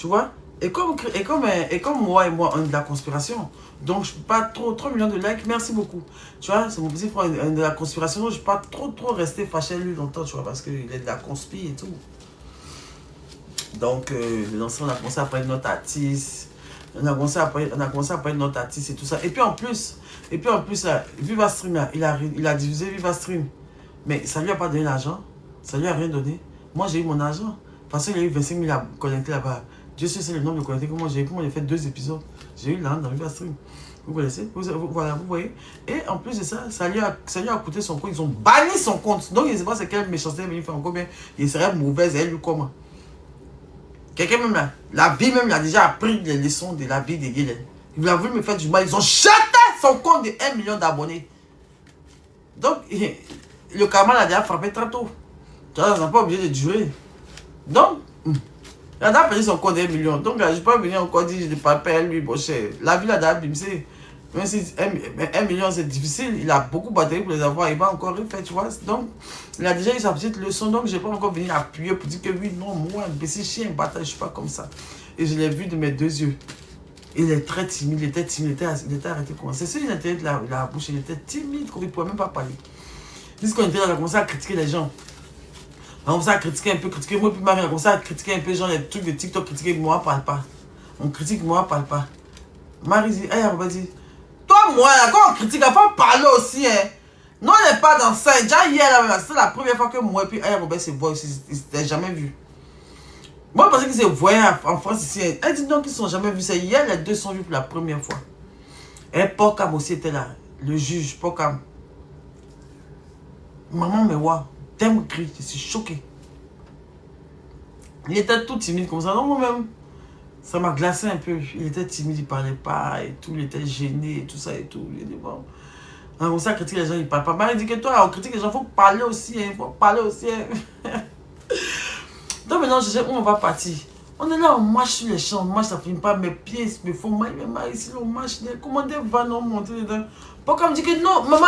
Tu vois? Et comme moi et moi, on est de la conspiration. Donc, je ne peux pas trop, 3 millions de likes, merci beaucoup. Tu vois, c'est mon petit frère de la conspiration. Donc, je ne peux pas trop rester fâché lui longtemps, tu vois, parce qu'il est de la conspi et tout. Donc, on a commencé à parler de notre artiste. On a commencé à parler de notre artiste et tout ça. Et puis en plus, là, Viva Stream, là, il a divisé Viva Stream. Mais ça lui a pas donné l'argent. Ça lui a rien donné. Moi, j'ai eu mon argent. Parce qu'il y a eu 25 000 à connecter là-bas. Dieu sait c'est le nombre de connectés que moi j'ai eu. Comment j'ai fait 2 épisodes. J'ai eu l'argent dans Viva Stream. Vous connaissez? Voilà, vous voyez. Et en plus de ça, ça lui a coûté son compte. Ils ont banni son compte. Donc, je ne sais pas c'est quelle méchanceté il fait encore bien. Il serait mauvaise, elle lui comment. Quelqu'un même là, la vie même, il a déjà appris les leçons de la vie de Guélène. Il a voulu me faire du mal. Ils ont jeté son compte de 1 million d'abonnés. Donc, le karma l'a déjà frappé très tôt. Tu vois, on n'a pas obligé de durer. Donc, il a déjà perdu son compte de 1 million. Donc, je ne vais pas venir encore dire, je ne parle pas à lui, bon cher. La vie l'a déjà abîmé. Même si 1 million c'est difficile, il a beaucoup battu pour les avoir, il va encore refaire, tu vois. Donc, il a déjà eu sa petite leçon, donc je ne vais pas encore venir appuyer pour dire que oui, non, moi, un petit chien, bataille, je ne suis pas comme ça. Et je l'ai vu de mes 2 yeux. Il est très timide, il était arrêté comment. C'est sûr, il était de la bouche, il était timide, il ne pouvait même pas parler. Puisqu'on était là, on a commencé à critiquer les gens. On a commencé à critiquer un peu, moi, puis Marie, on a commencé à critiquer un peu, genre les trucs de TikTok, critiquer moi, parle pas. On critique moi, parle pas. Marie dit, on va dire. Toi, moi, quand on critique, il faut parler aussi. Hein. Non, on n'est pas dans ça. Déjà hier, c'est la première fois que moi et puis Aya Robert se voient aussi. Ils ne s'étaient jamais vus. Moi, je pensais qu'ils se voyaient en France ici. Elle dit non, qu'ils ne sont jamais vus. C'est hier, les deux sont vus pour la première fois. Et Pokam aussi était là. Le juge, Pokam. Maman me voit. T'aimes crie. Je suis choqué. Il était tout timide comme ça. Non, moi-même. Ça m'a glacé un peu. Il était timide, il parlait pas et tout. Il était gêné et tout ça et tout. Il dit bon. On a commencé à critiquer les gens, ils parlent pas. Marie dit que toi, on critique les gens, il faut parler aussi. Il faut parler aussi. Donc maintenant, je sais où on va partir. On est là, on marche sur les champs. On marche, ça finit pas. Mes pieds me font mal. Mais Marie, ici, on marche. Comment des vannes ont monté dedans. Pourquoi on me dit que non, maman,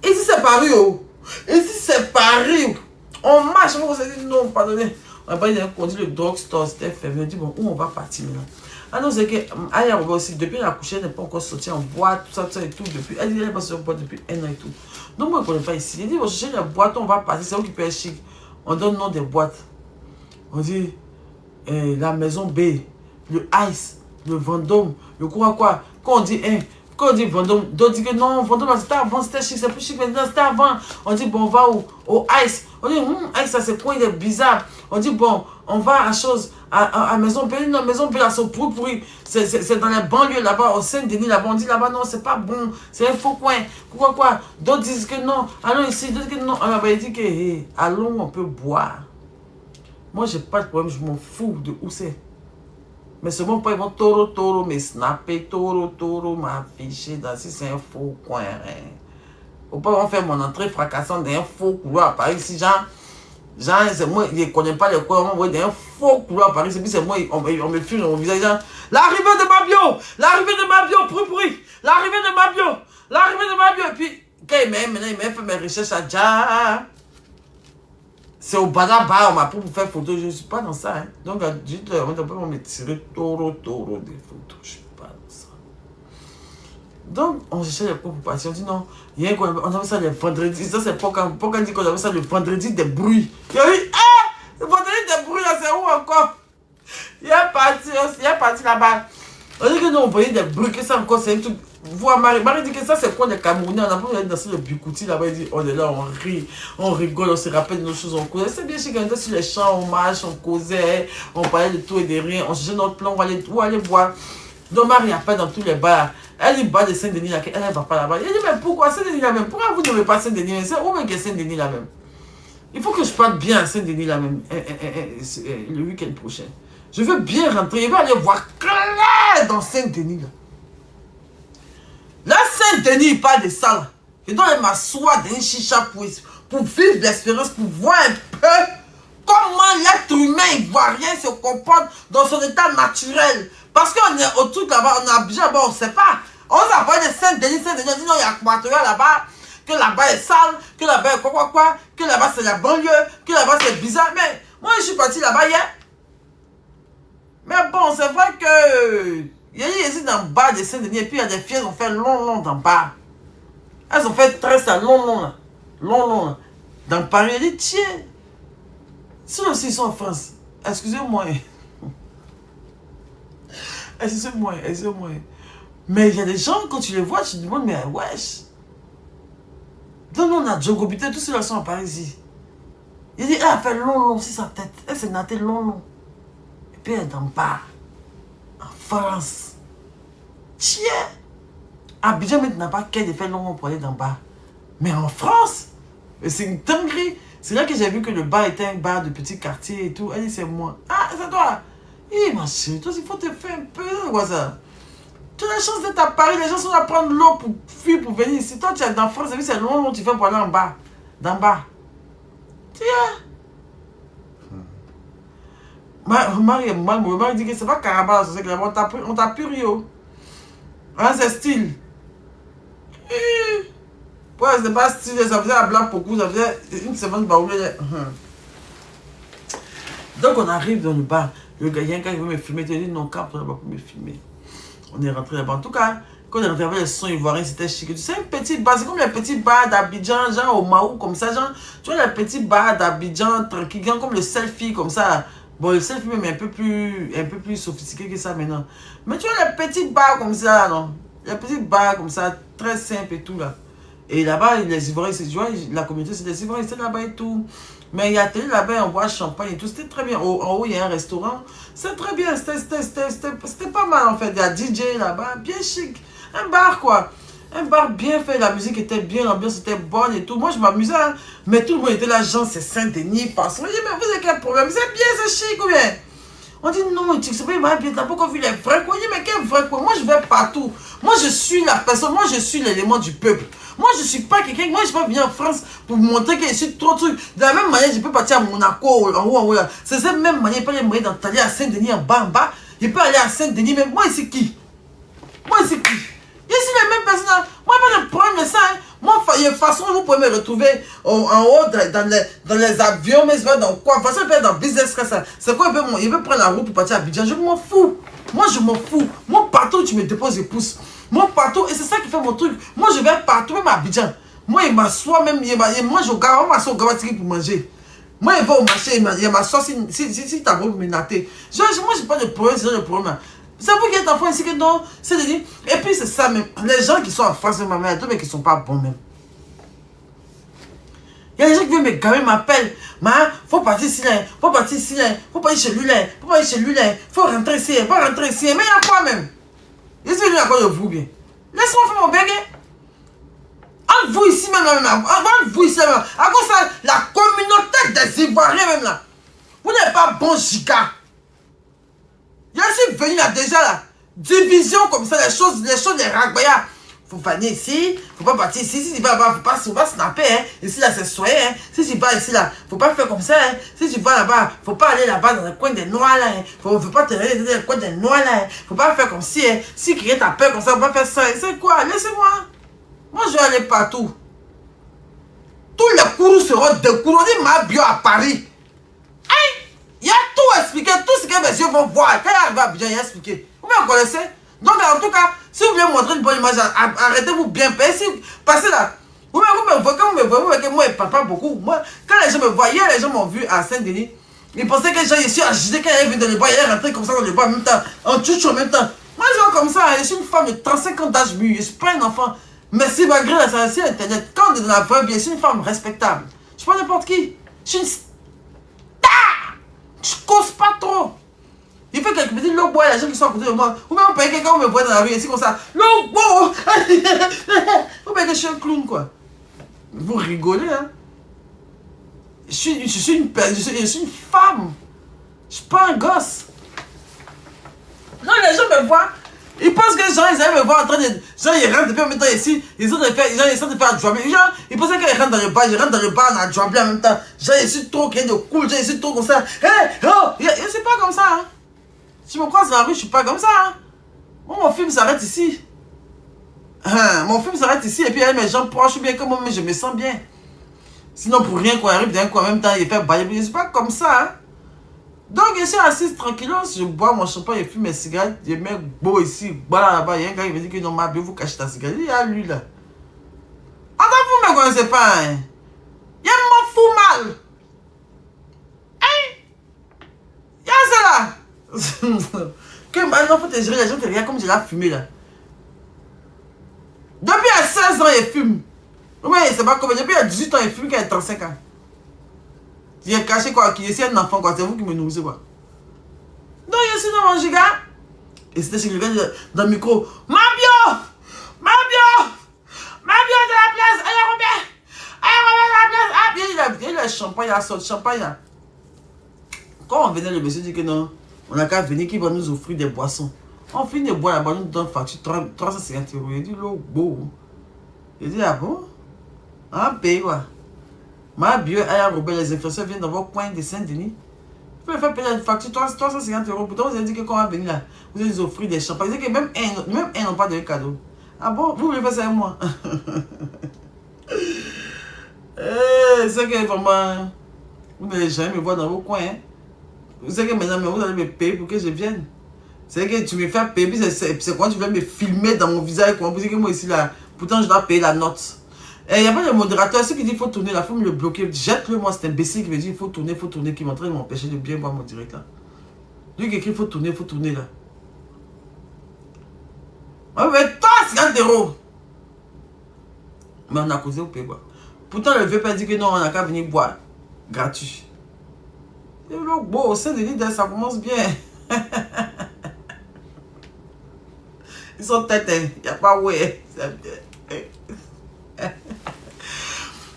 ici c'est Paris. Oh. Ici c'est Paris. On marche. On se dit non, pardonnez. On a dit le drugstore, c'était fermé. On dit bon, où on va partir maintenant? Ah non, c'est que Aya Robert aussi, depuis la couche, elle n'est pas encore sortie en boîte, tout ça et tout. Depuis, elle dit qu'elle n'est pas sortie en boîte depuis 1 an et tout. Donc moi, je ne connais pas ici. Elle dit, on cherche la boîte, on va partir, c'est où qui peut être chic. On donne le nom des boîtes. On dit la maison B, le Ice, le Vendôme, le quoi. Quand on dit quand on dit Vendôme, d'autres disent que non, Vendôme, c'était avant, c'était chic, c'est plus chic, maintenant c'était avant. On dit bon, on va au Ice. On dit, Ice, ça c'est quoi, il est bizarre. On dit bon, on va à chose, à Maison B, non, Maison B, là, c'est pourri. C'est dans les banlieues là-bas, au Saint-Denis, là-bas. On dit là-bas, non, c'est pas bon, c'est un faux coin. Quoi. D'autres disent que non, allons ici, d'autres disent que non. Alors, il dit que, allons, on peut boire. Moi, j'ai pas de problème, je m'en fous de où c'est. Mais c'est bon, pas ils vont toro, me snapper, toro, m'afficher dans si c'est un faux coin. Hein. Faut pas faire mon entrée fracassante d'un faux couloir à Paris. Si c'est moi, je ne connais pas les coins, on voit d'un faux couloir à Paris. C'est moi, on me filme dans mon visage. L'arrivée de Mabio, pourri. L'arrivée de Mabio. Et puis, quand il m'a fait mes recherches à Dja. C'est au Badaba, on m'a pris pour faire photo, je ne suis pas dans ça. Hein. Donc, juste, on va me tirer toro des photos, je ne suis pas dans ça. Donc, on cherchait les cours pour passer, on dit non, on avait ça le vendredi, ça c'est pourquoi on dit qu'on avait ça le vendredi des bruits. Il a dit, le vendredi des bruits, là, c'est où encore? Il est parti là-bas. On dit que nous, on voyait des bruits, que ça encore, c'est un truc. Voir Marie dit que ça c'est quoi les Camerounais, on a pas danser le bikouti là-bas, il dit on est là, on rit, on rigole, on se rappelle de nos choses, on causait. C'est bien chez quand on était sur les champs, on marche, on causait, on parlait de tout et de rien, on cherchait notre plan, où aller boire. Donc Marie n'a pas dans tous les bars. Elle dit bas de Saint-Denis là, elle ne va pas là-bas. Elle dit mais pourquoi Saint-Denis là même? Pourquoi vous ne n'avez pas Saint-Denis? C'est où même que Saint-Denis là même? Il faut que je parte bien à Saint-Denis là même, le week-end prochain. Je veux bien rentrer, je veux aller voir clair dans Saint-Denis là. Là, Saint-Denis, il parle de ça là. Je dois aller m'asseoir dans une chicha pour vivre l'expérience, pour voir un peu comment l'être humain ivoirien se comporte dans son état naturel. Parce qu'on est au truc là-bas, on a déjà, bon, on ne sait pas. On a parlé de Saint-Denis, on dit non, il y a Quatorien là-bas, que là-bas est sale, que là-bas est quoi, que là-bas c'est la banlieue, que là-bas c'est bizarre. Mais moi, je suis parti là-bas hier. Mais bon, c'est vrai que... Il y a ici dans le bas de Saint-Denis, et puis il y a des filles qui ont fait long dans le bas. Elles ont fait très ça, long là. Long. Dans Paris, elle dit, tiens, si aussi ils sont en France, excusez-moi. Excusez-moi. Mais il y a des gens, quand tu les vois, tu te demandes, mais wesh. Donc on a Djogo Buté, tous ceux-là sont à Paris ici. Il dit, elle a fait long sur sa tête. Elle s'est nattée long. Et puis elle est dans le bar. En France. Tiens. Abidjan n'a pas qu'elle de faire long pour aller dans le bar. Mais en France, c'est une dinguerie. C'est là que j'ai vu que le bar était un bar de petit quartier et tout. Elle dit, c'est moi. Ah, c'est toi. Ma chérie, toi, il faut te faire un peu. Quoi ça? Tu as la chance d'être à Paris. Les gens sont à prendre l'eau pour fuir, pour venir ici. Toi, tu es dans France. C'est long, tu fais pour aller en bas. Dans le bar. Tiens. Marie dit que c'est pas Carabas, c'est que on t'a pris Rio. Hein, c'est style. Ouais, c'est pas style, ça faisait la blague beaucoup, ça faisait une semaine baoulée. Donc on arrive dans le bar. Le gars, il y a un gars qui veut me filmer, il dit non, Cap, on n'a pas pu me filmer. On est rentré là-bas. En tout cas, quand on est rentré avec les sons ivoiriens, c'était chic. Tu sais, une petite bar, c'est comme les petits bars d'Abidjan, genre au Maou, comme ça, genre. Tu vois, les petits bars d'Abidjan, tranquille, comme le selfie, comme ça. Bon, le selfie même est un peu plus sophistiqué que ça maintenant. Mais tu vois, les petits bars comme ça, non? Les petits bars comme ça, très simples et tout, là. Et là-bas, les Ivoiriens, tu vois, la communauté, c'est des Ivoiriens, c'est là-bas et tout. Mais il y a télé là-bas, on boit champagne et tout. C'était très bien. En haut, il y a un restaurant. C'est très bien. C'était pas mal, en fait. Il y a DJ là-bas, bien chic. Un bar, quoi. Un bar bien fait. La musique était bien, l'ambiance était bonne et tout. Moi, je m'amusais. Hein. Mais tout le monde était là, genre, c'est Saint-Denis, façon. Je dis, mais vous avez quel problème? C'est bien, c'est chic ou bien? On dit non, tu sais pas, il m'a bien, t'as pas encore vu les vrais quoi. Il dit, mais quel vrai quoi? Moi, je vais partout. Moi, je suis la personne, moi, je suis l'élément du peuple. Moi, je suis pas quelqu'un, moi, je peux venir en France pour montrer que je suis trop truc. De la même manière, je peux partir à Monaco, en haut. C'est cette même manière, il peut aller d'aller à Saint-Denis en bas. Il peut aller à Saint-Denis, mais moi, c'est qui? Moi, c'est qui? Je suis la même personne. Moi, pas de problème de ça. Hein. Moi, il y a une façon, vous pouvez me retrouver en haut dans les avions, mais dans quoi? De toute façon, il peut être dans business class. C'est quoi? Il veut prendre la route pour partir à Abidjan. Je m'en fous. Moi, je m'en fous. Moi, partout, tu me déposes, je pousse. Moi, partout, et c'est ça qui fait mon truc. Moi, je vais partout, même à Abidjan. Moi, il m'assoit même, il mange au gars, on m'assoit au Gabatiri pour manger. Moi, il va au marché, il m'assoit si t'as beau me natter. Moi, j'ai pas de problème, c'est le problème. C'est vous qui êtes en France ici que non, c'est de dire. Et puis c'est ça même. Les gens qui sont en France, ma mère, mais qui sont pas bons même. Il y a des gens qui viennent me gaver, m'appellent. Faut partir ici, faut partir ici, faut pas aller chez lui, faut pas aller chez lui, faut rentrer ici, faut rentrer ici. Mais il y a quoi même? Je suis venu à cause de vous bien. Laisse-moi faire mon bégué. Entre vous ici même, entre vous ici même. À cause de ça, la communauté des Ivoiriens même là. Vous n'êtes pas bon giga. Je suis venu là déjà là. Division comme ça, les choses, les ragbayas. Faut venir ici, faut pas partir ici. Si tu vas là-bas, faut pas snapper. Hein. Ici là, c'est soyez. Hein. Si tu vas ici là, faut pas faire comme ça. Hein. Si tu vas là-bas, faut pas aller là-bas dans le coin des noirs là. Hein. Faut pas te aller dans le coin des noirs là. Hein. Faut pas faire comme si. Hein. Si quelqu'un t'a peur comme ça, faut pas faire ça. C'est quoi? Laissez-moi. Moi, je vais aller partout. Tous les courroux seront décourus. On dit ma bio à Paris. Il y a tout expliqué, tout ce que mes yeux vont voir. Quand il arrive à Abidjan, il a expliqué. Vous me connaissez? Donc, en tout cas, si vous voulez montrer une bonne image, arrêtez-vous bien. Passez là. Vous me voyez, quand vous me voyez, moi, je ne parle pas beaucoup. Moi, quand les gens me voient, hier, les gens m'ont vu à Saint-Denis. Ils pensaient que je suis agité quand il est venu dans le bois. Il est rentré comme ça dans le bois en même temps. En tchouchou en même temps. Moi, je vois comme ça. Je suis une femme de 35 ans d'âge mûr. Je ne suis pas un enfant. Mais si malgré la sensation Internet, quand on est dans la vraie vie, je suis une femme respectable. Je ne suis pas n'importe qui. Je suis une je cause pas trop. Il fait quelques petits low boy, les gens qui sont à côté de moi. Ou même on paye quelqu'un, on me voit dans la rue, ici comme ça. Low boy. Vous payez que je suis un clown, quoi. Vous rigolez, hein. Je suis une femme. Je suis pas un gosse. Non, les gens me voient. Ils pensent que les gens, ils allaient me voir en train de... Genre, ils rentrent depuis en même temps ici. Ils essaient de faire jobber. Genre, ils pensaient qu'ils rentrent dans le bar. Je rentre dans le bar, on a jobber en même temps. Genre, je suis trop quelqu'un de cool. Genre, je suis trop comme ça. Hey, oh! Je suis pas comme ça, hein. Si je me croise dans la rue, je suis pas comme ça, hein. Moi, mon film s'arrête ici. Mon film s'arrête ici. Et puis, mes gens proches bien comme moi, mais je me sens bien. Sinon, pour rien qu'on arrive d'un coup en même temps, il fait bailler. Je suis pas comme ça, hein. Donc, je suis assise tranquillement, je bois mon champagne, je fume mes cigarettes, je mets beau ici, voilà là-bas, il y a un gars qui me dit que non, ma bio, vous cachez ta cigarette. Il y a lui là. En tant que vous ne me connaissez pas, hein. Il m'en fout mal. Hein? Il y a ça là. Que maintenant, il faut te gérer les gens qui regardent comme je l'ai fumé là. Depuis à 16 ans, il fume. Oui, c'est pas comme depuis à 18 ans, il fume, qu'il a 35 ans. Il est caché quoi, qui est un enfant quoi, c'est vous qui me nourrissez quoi. Donc je suis dans mon giga. Et c'était chez quelqu'un dans le micro. Ma bio de la place. Allez Robert de la place. Ah bien il a le champagne, il a sorti champagne là. Quand on venait, le monsieur dit que non, on n'a qu'à venir, qu'il va nous offrir des boissons. On finit de boire là-bas, nous donne facture 350 €. Il dit l'eau beau. Il dit ah bon? Ah paye quoi. Ma bio, Robert, les influenceurs viennent dans votre coin de Saint-Denis. Vous pouvez faire payer une facture 350 €. Pourtant, vous avez dit que quand on va venir là, vous allez nous offrir des champagnes. Vous avez dit que même un n'ont pas de cadeau. Ah bon? Vous voulez faire ça avec moi? C'est que vraiment, vous n'allez jamais me voir dans vos coins. Hein? Vous savez que maintenant, vous allez me payer pour que je vienne. C'est que tu me fais payer, puis c'est quoi? Tu veux me filmer dans mon visage. Comment vous dites que moi ici là, pourtant je dois payer la note. Il n'y a pas de modérateur, ceux qui disent qu'il faut tourner là, il faut me le bloquer. Jette-le moi, c'est un imbécile qui me dit il faut tourner, qui m'entraîne de m'empêcher de bien voir mon direct là. Lui qui écrit il faut tourner là. Ah mais toi, 50 €. Mais on a causé au pays quoi. Pourtant le vieux père dit que non, on n'a qu'à venir boire. Gratuit. Et le beau, au sein de l'île, ça commence bien. Ils sont têtes, il n'y a pas ouais.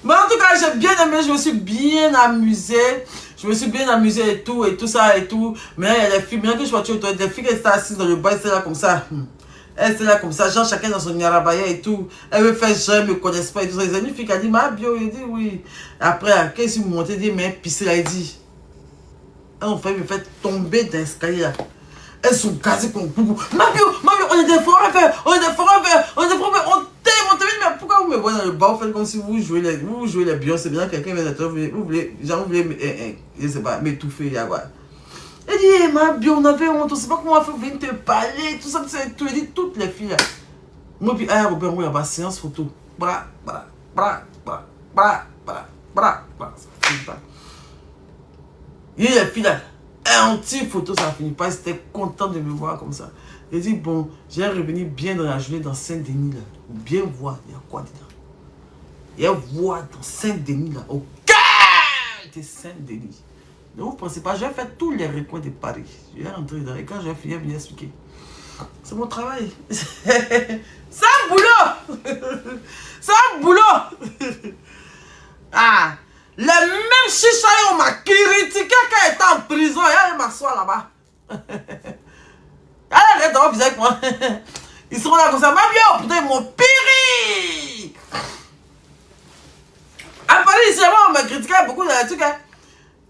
Mais en tout cas, j'ai bien aimé, je me suis bien amusée. Et tout ça et tout. Mais là, il y a des filles, maintenant que je vois des filles qui étaient assises dans le bas, c'est là comme ça. Elle était là comme ça, genre chacun dans son yarabaya et tout. Elle veut faire genre, elle ne me connaissent pas et tout ça. Il y a une fille qui a dit, ma bio, il dit oui. Après, quand ils sont montés, il dit, mais pissé là, il dit. Elles ont failli me faire tomber dans l'escalier là. Elles sont gazées comme boubou. Ma bio, on est des forever, on t'aime, mais pourquoi vous me voyez dans le bar, vous faites comme si vous jouez les bions, c'est bien quelqu'un vient d'être, vous voulez, je sais pas, m'étouffer, y'a quoi. Elle dit, hey, ma bio, on avait honte, on sait pas comment on fait venir te parler, tout ça, tout, elle dit, toutes les filles là. Moi, puis, Robert, moi, il y a séance photo. Bra. Il y a les filles là. Un petit photo, ça finit pas. C'était content de me voir comme ça. J'ai dit, bon, j'ai revenu bien dans la journée dans Saint-Denis là. Bien voir, il y a quoi dedans. Il y a voir dans Saint-Denis là. Au cœur de Saint-Denis. Donc vous pensez pas, je vais faire tous les recoins de Paris. Je vais rentrer dedans et quand je vais finir, je vais expliquer. C'est mon travail. C'est un boulot. C'est un boulot. Ah. Les mêmes chicha, on m'a critiqué quand elle était en prison. Elle m'assoit là-bas. Elle arrête d'avoir visage avec moi. Ils seront là comme ça. Ma bien, putain, ils m'ont piri. À Paris, ici, là-bas, on m'a critiqué beaucoup dans les trucs. Hein.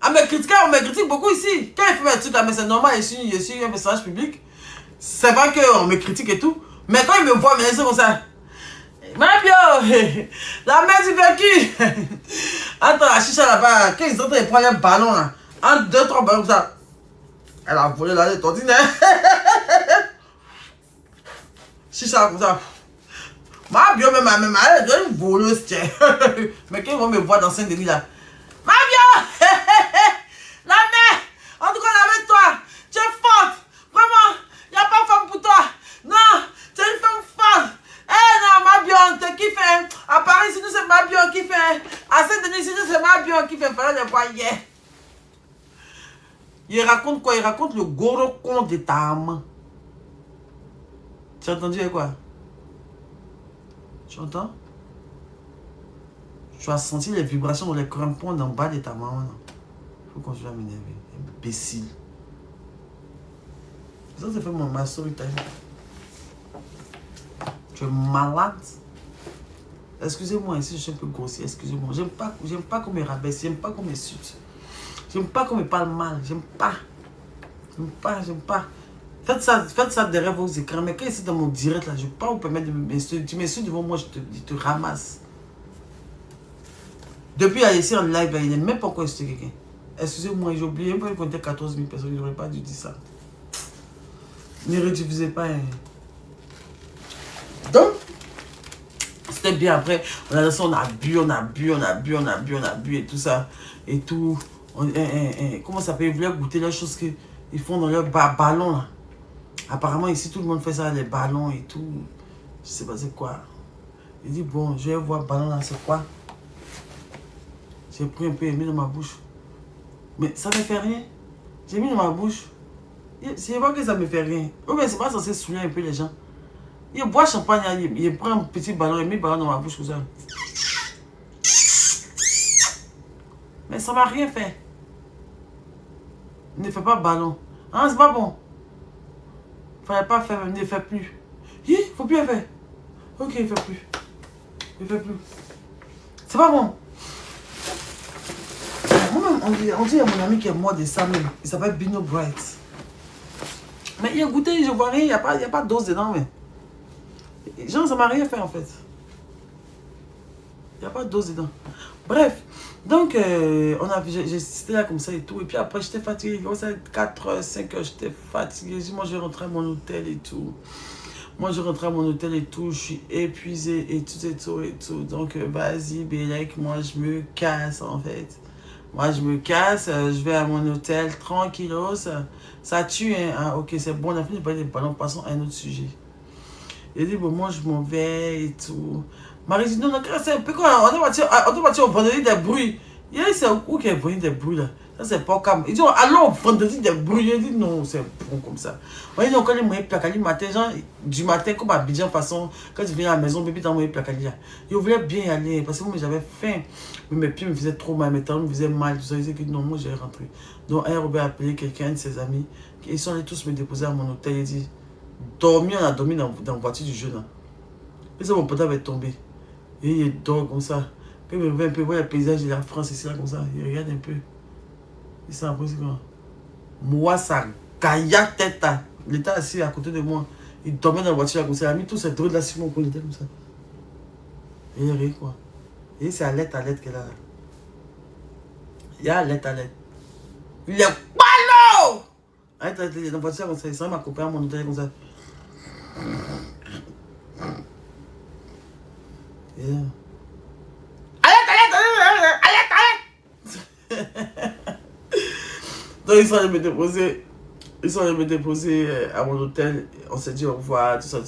On me critique beaucoup ici. Quand il fait un truc là, mais c'est normal, je suis un personnage public. C'est vrai qu'on me critique et tout. Mais quand ils me voient, mais ils sont comme ça. Ma bio, la mère du vécu. Attends, la chicha là-bas, quand ils entendent, ils prennent un ballon là. Un, deux, trois ballons comme ça. Elle a volé là, les tontines. Chicha comme ça. Ma bio, même elle est une voleuse, tiens. Mais quand ils vont me voir dans Saint-Denis là. Ma bio, la mère, en tout cas, avec toi, tu es forte. Vraiment, il n'y a pas de femme pour toi. Non, tu es une femme forte. Eh non, ma bio, on te kiffe. À Paris, sinon c'est ma bio qui fait. À Saint-Denis, sinon c'est ma bio qui fait. Fallait le voir hier. Il raconte quoi? Il raconte le gros con de ta maman. Tu as entendu quoi? Tu entends? Tu as senti les vibrations dans les crampons d'en bas de ta maman. Il faut qu'on soit m'énerver. Imbécile. Ça, c'est fait mon masso italien. Tu es malade. Excusez-moi ici, je suis un peu grossier. Excusez-moi. J'aime pas qu'on me rabaisse. J'aime pas qu'on me suite. J'aime pas qu'on me parle mal. J'aime pas. Faites ça derrière vos écrans. Mais quand c'est dans mon direct, là, je ne peux pas vous permettre de m'insulter. Tu m'insultes devant moi, je te ramasse. Depuis ici en live, il n'est même pas encore insulté quelqu'un. Excusez-moi, j'ai oublié, même pas qu'on était 14 000 personnes, je n'aurais pas dû dire ça. Ne rediffusez pas. Hein. Donc, c'était bien. Après, on a dansé, on a bu et tout ça. Et tout. Comment ça s'appelle? Ils voulaient goûter les choses qu'ils font dans leur ballon là. Apparemment, ici, tout le monde fait ça, les ballons et tout. Je sais pas c'est quoi. Il dit, bon, je vais voir ballon là, c'est quoi? J'ai pris un peu et mis dans ma bouche. Mais ça ne me fait rien. J'ai mis dans ma bouche. C'est pas que ça me fait rien. Oh, mais c'est pas censé saouler un peu les gens. Il boit champagne, il prend un petit ballon, il met le ballon dans ma bouche comme ça. Mais ça m'a rien fait. Ne fais pas ballon. Ah, c'est pas bon. Fallait pas faire, ne fais plus. Il faut plus le faire. Ok, il fait plus. Il fait plus. C'est pas bon. Moi-même, on dit à mon ami qui est mort de ça même. Il s'appelle Bino Bright. Mais il a goûté, je vois rien, il n'y a pas de dose dedans, mais. Genre, ça m'a rien fait en fait. Il n'y a pas de dose dedans. Bref, donc, j'étais là comme ça et tout. Et puis après, j'étais fatigué. Il commençait à 4h, 5h, j'étais fatigué. Moi, je rentrais à mon hôtel et tout. Je suis épuisé et tout. Donc, vas-y, Bélec, moi, je me casse en fait. Moi, je me casse, je vais à mon hôtel tranquillos. Ça tue, hein. Ah, ok, c'est bon, on a fini de parler des ballons, passons à un autre sujet. Il dit, bon, moi, je m'en vais et tout. Marie dit, non, c'est un peu quoi, on doit partir au vendredi des bruits. Il dit, c'est où qu'il y a vendredi des bruits, là? Ça, c'est pas comme. Il dit, allons au vendredi des bruits. Il dit, non, c'est bon comme ça. Il dit, on connaît moyen placali matin, genre, du matin, comme à Abidjan, façon, quand tu viens à la maison, bébé, dans moyen placali, là. Il voulait bien y aller, parce que moi, j'avais faim. Mais mes pieds me faisaient trop mal, mes talons me faisaient mal, tout ça. Il disait que non, moi, j'ai rentré. Donc, un Robert a appelé quelqu'un, de ses amis, ils sont allés tous me déposer à mon hôtel. Il dit, on a dormi dans la voiture du jeune. Et ça, mon pote avait tombé. Et il dort comme ça. Puis il me réveille un peu, voir le paysage de la France ici, là, comme ça. Il regarde un peu. Il s'en pose comme moi, ça gailla tête. Il était assis à côté de moi. Il dormait dans la voiture, là, comme ça. Il a mis tous ses trucs là sur mon col, comme ça. Et il rit, quoi. Et c'est à l'aide qu'elle a là. Il y a à l'aide. Il est ballot! Dans la voiture, comme ça. Il s'en m'a coupé à mon hôtel, comme ça. Yeah. Donc ils sont allés me déposer. À mon hôtel. On s'est dit au revoir, tout ça.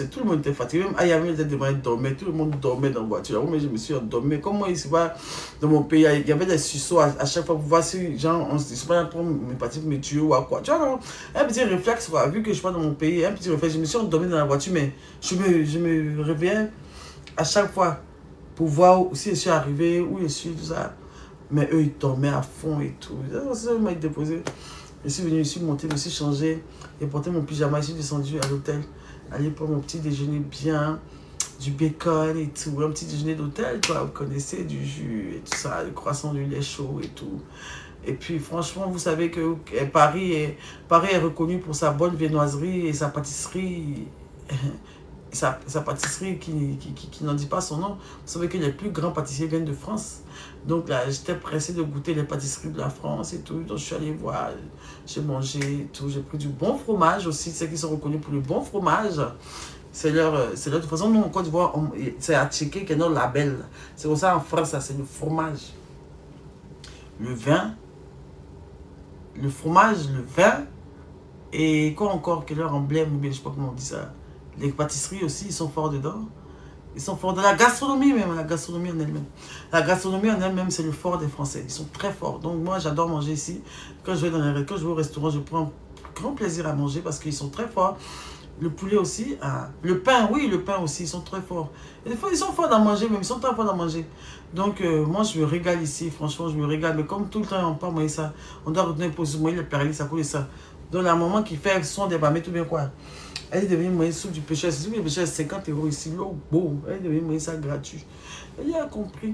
Tout le monde était fatigué. Même Ayami était demandé de dormir. Tout le monde dormait dans la voiture. Moi, je me suis endormi. Comme moi, ici, dans mon pays, il y avait des suceaux à chaque fois. Vous voyez, genre, on se dit, pas pour me partir me tuer ou à quoi. Tu vois, non, un petit réflexe, quoi. Vu que je suis pas dans mon pays, un petit réflexe. Je me suis endormi dans la voiture, mais je me réveillais à chaque fois pour voir si je suis arrivé, où je suis, tout ça. Mais eux, ils dormaient à fond et tout. Ça m'a déposé. Je suis venu, je suis monté, je me suis changé. J'ai porté mon pyjama, je suis descendu à l'hôtel. Aller prendre mon petit déjeuner bien, du bacon et tout. Un petit déjeuner d'hôtel, quoi. Vous connaissez, du jus et tout ça, le croissant du lait chaud et tout. Et puis, franchement, vous savez que Paris est reconnu pour sa bonne viennoiserie et sa pâtisserie. Sa pâtisserie qui n'en dit pas son nom. Vous savez que les plus grands pâtissiers viennent de France. Donc là, j'étais pressé de goûter les pâtisseries de la France et tout. Donc je suis allé voir, j'ai mangé et tout. J'ai pris du bon fromage aussi. Ceux qui sont reconnus pour le bon fromage, c'est leur. De toute façon, nous en Côte d'Ivoire, c'est à checker qu'il y a notre label. C'est comme ça en France, c'est le fromage. Le vin. Le fromage, le vin. Et quoi encore, quel leur emblème, ou bien je sais pas comment on dit ça. Les pâtisseries aussi, ils sont forts dedans. Ils sont forts dans la gastronomie même, la gastronomie en elle-même. La gastronomie en elle-même, c'est le fort des Français. Ils sont très forts. Donc moi, j'adore manger ici. Quand je vais au restaurant, je prends grand plaisir à manger parce qu'ils sont très forts. Le poulet aussi. Le pain, oui, le pain aussi, ils sont très forts. Et des fois, ils sont forts d'en manger, même ils sont très forts d'en manger. Donc moi, je me régale ici. Franchement, je me régale. Mais comme tout le temps, on parle, moi, ça, on doit retenir pour moi, le péralis, ça coule ça. Donc la maman qui fait son débat, mais tout bien quoi. Elle devient moyen sous du péché. Si le péché est 50 € ici, l'eau, beau. Elle devient moyen ça gratuit. Elle a compris.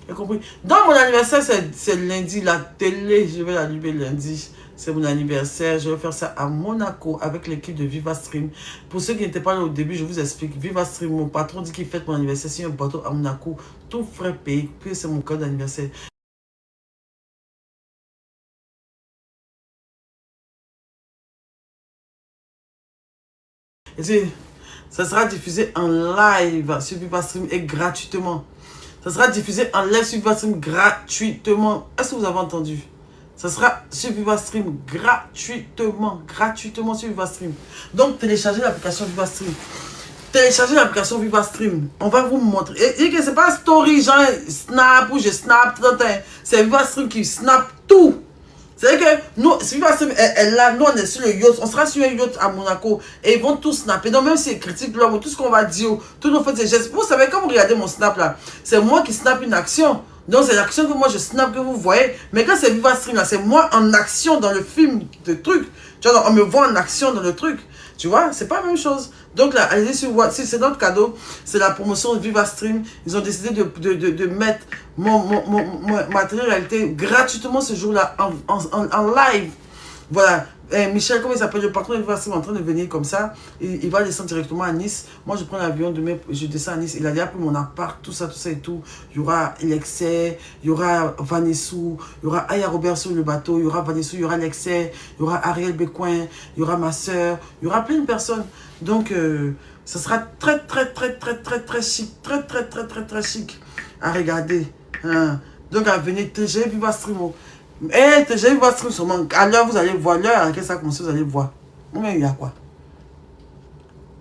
Elle a compris. Dans mon anniversaire, c'est lundi. La télé, je vais l'allumer lundi. C'est mon anniversaire. Je vais faire ça à Monaco avec l'équipe de Viva Stream. Pour ceux qui n'étaient pas là au début, je vous explique. Viva Stream, mon patron dit qu'il fête mon anniversaire. C'est un bateau à Monaco. Tout frais payé. Puis c'est mon code d'anniversaire. Ça sera diffusé en live sur Viva Stream et gratuitement. Ça sera diffusé en live sur Viva Stream gratuitement. Est-ce que vous avez entendu? Ça sera sur Viva Stream gratuitement. Gratuitement sur Viva Stream. Donc, téléchargez l'application Viva Stream. Téléchargez l'application Viva Stream. On va vous montrer. Et que c'est pas story, genre snap ou je snap. C'est Viva Stream qui snap tout. C'est que nous, Viva Stream est là, nous on est sur le yacht, on sera sur un yacht à Monaco et ils vont tous snapper. Donc même si ils critiquent l'homme, tout ce qu'on va dire, tous nos faits et gestes, vous savez, quand vous regardez mon snap là, c'est moi qui snap une action. Donc c'est l'action que moi je snap que vous voyez. Mais quand c'est Viva Stream là, c'est moi en action dans le film de truc. Tu vois, on me voit en action dans le truc. Tu vois, c'est pas la même chose. Donc là, allez sur WhatsApp, c'est notre cadeau. C'est la promotion de Viva Stream. Ils ont décidé de mettre ma télé-réalité gratuitement ce jour-là en live. Voilà. Michel, comment il s'appelle, le patron de Viva Stream, en train de venir comme ça. Il va descendre directement à Nice. Moi, je prends l'avion demain, je descends à Nice. Il a déjà pris mon appart, tout ça et tout. Il y aura Alexei, il y aura Vanessou, il y aura Aya Robert sur le bateau, il y aura Vanessou, il y aura Alexei, il y aura Ariel Bécoin, il y aura ma soeur, il y aura plein de personnes. Donc, ce sera très chic, très chic à regarder. Hein. Donc, à venir télécharger Viva Stream. Télécharger Viva Stream seulement. À l'heure, vous allez voir. L'heure à laquelle ça commence, vous allez voir. Mais il y a quoi?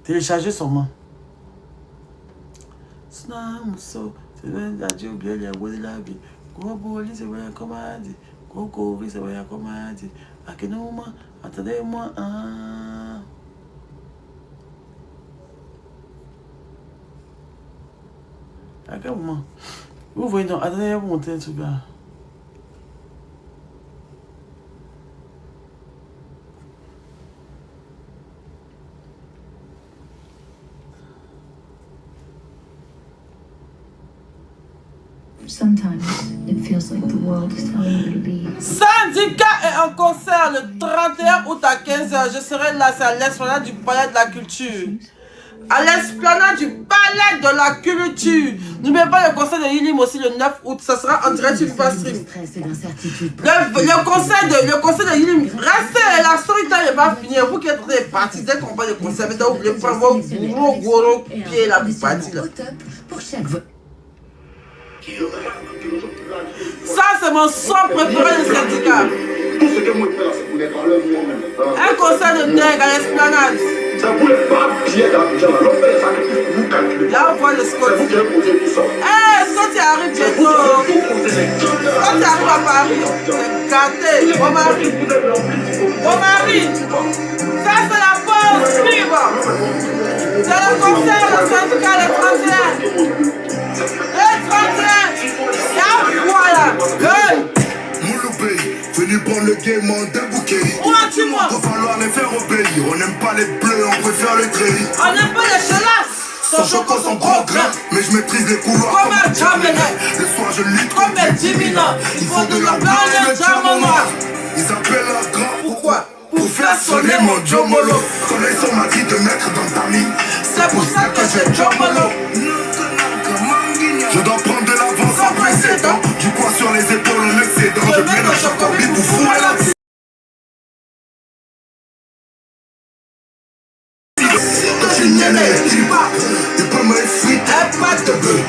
Télécharger seulement. Snamuso, c'est bien la Dieu, bien les rois de la vie. Gros c'est bien comme a dit. Gros c'est bien comme a dit. À quel moment? Attendez-moi. À quel moment? Vous voyez, non, attendez, vous montrer un truc là. Sometimes it feels like the world is telling you to be. Syndicat est en concert le 31 août à 15h. Je serai là, c'est à l'esplanade du Palais de la Culture. À l'esplanade du Palais de la Culture. N'oubliez pas le concert de Yilim aussi le 9 août. Ça sera en direct sur Viva Stream. Le concert de Yilim. Restez, la story time n'est pas finie. Vous qui êtes partis dès qu'on parle de concert, mais vous voulez pas voir gros pied là pour partir là. Ça, c'est mon son préféré du syndicat. Un concert de dingue à l'esplanade. Là, on voit le Scotty. Scotty arrive bientôt. Scotty arrive à Paris. C'est gâté. Mon mari. Ça, c'est la pause libre. C'est le concert du syndicat le 31. Le 31. Voilà. Venu prendre le game en deux bouquets. Il va falloir les faire obéir. On n'aime pas les bleus, on préfère les gris. On n'aime pas les chelasses. Son choco, son gros grain. Mais je maîtrise les couloirs comme un Jamaican. Le soir je lutte comme un Dimina. Ils font de la blague de Jamama. Ils appellent la grand. Pourquoi? Pour faire sonner mon Jomolo. Soleil sur m'a dit de mettre dans ta mine. C'est pour ça que j'ai Jomolo. Je dois prendre de l'avance sans précédent. Du poids sur les épaules en excédent. Je mets dans chaque combi pour fouer la vie. Que tu n'y es, tu pas. Tu peux me fuir, pas de bœuf.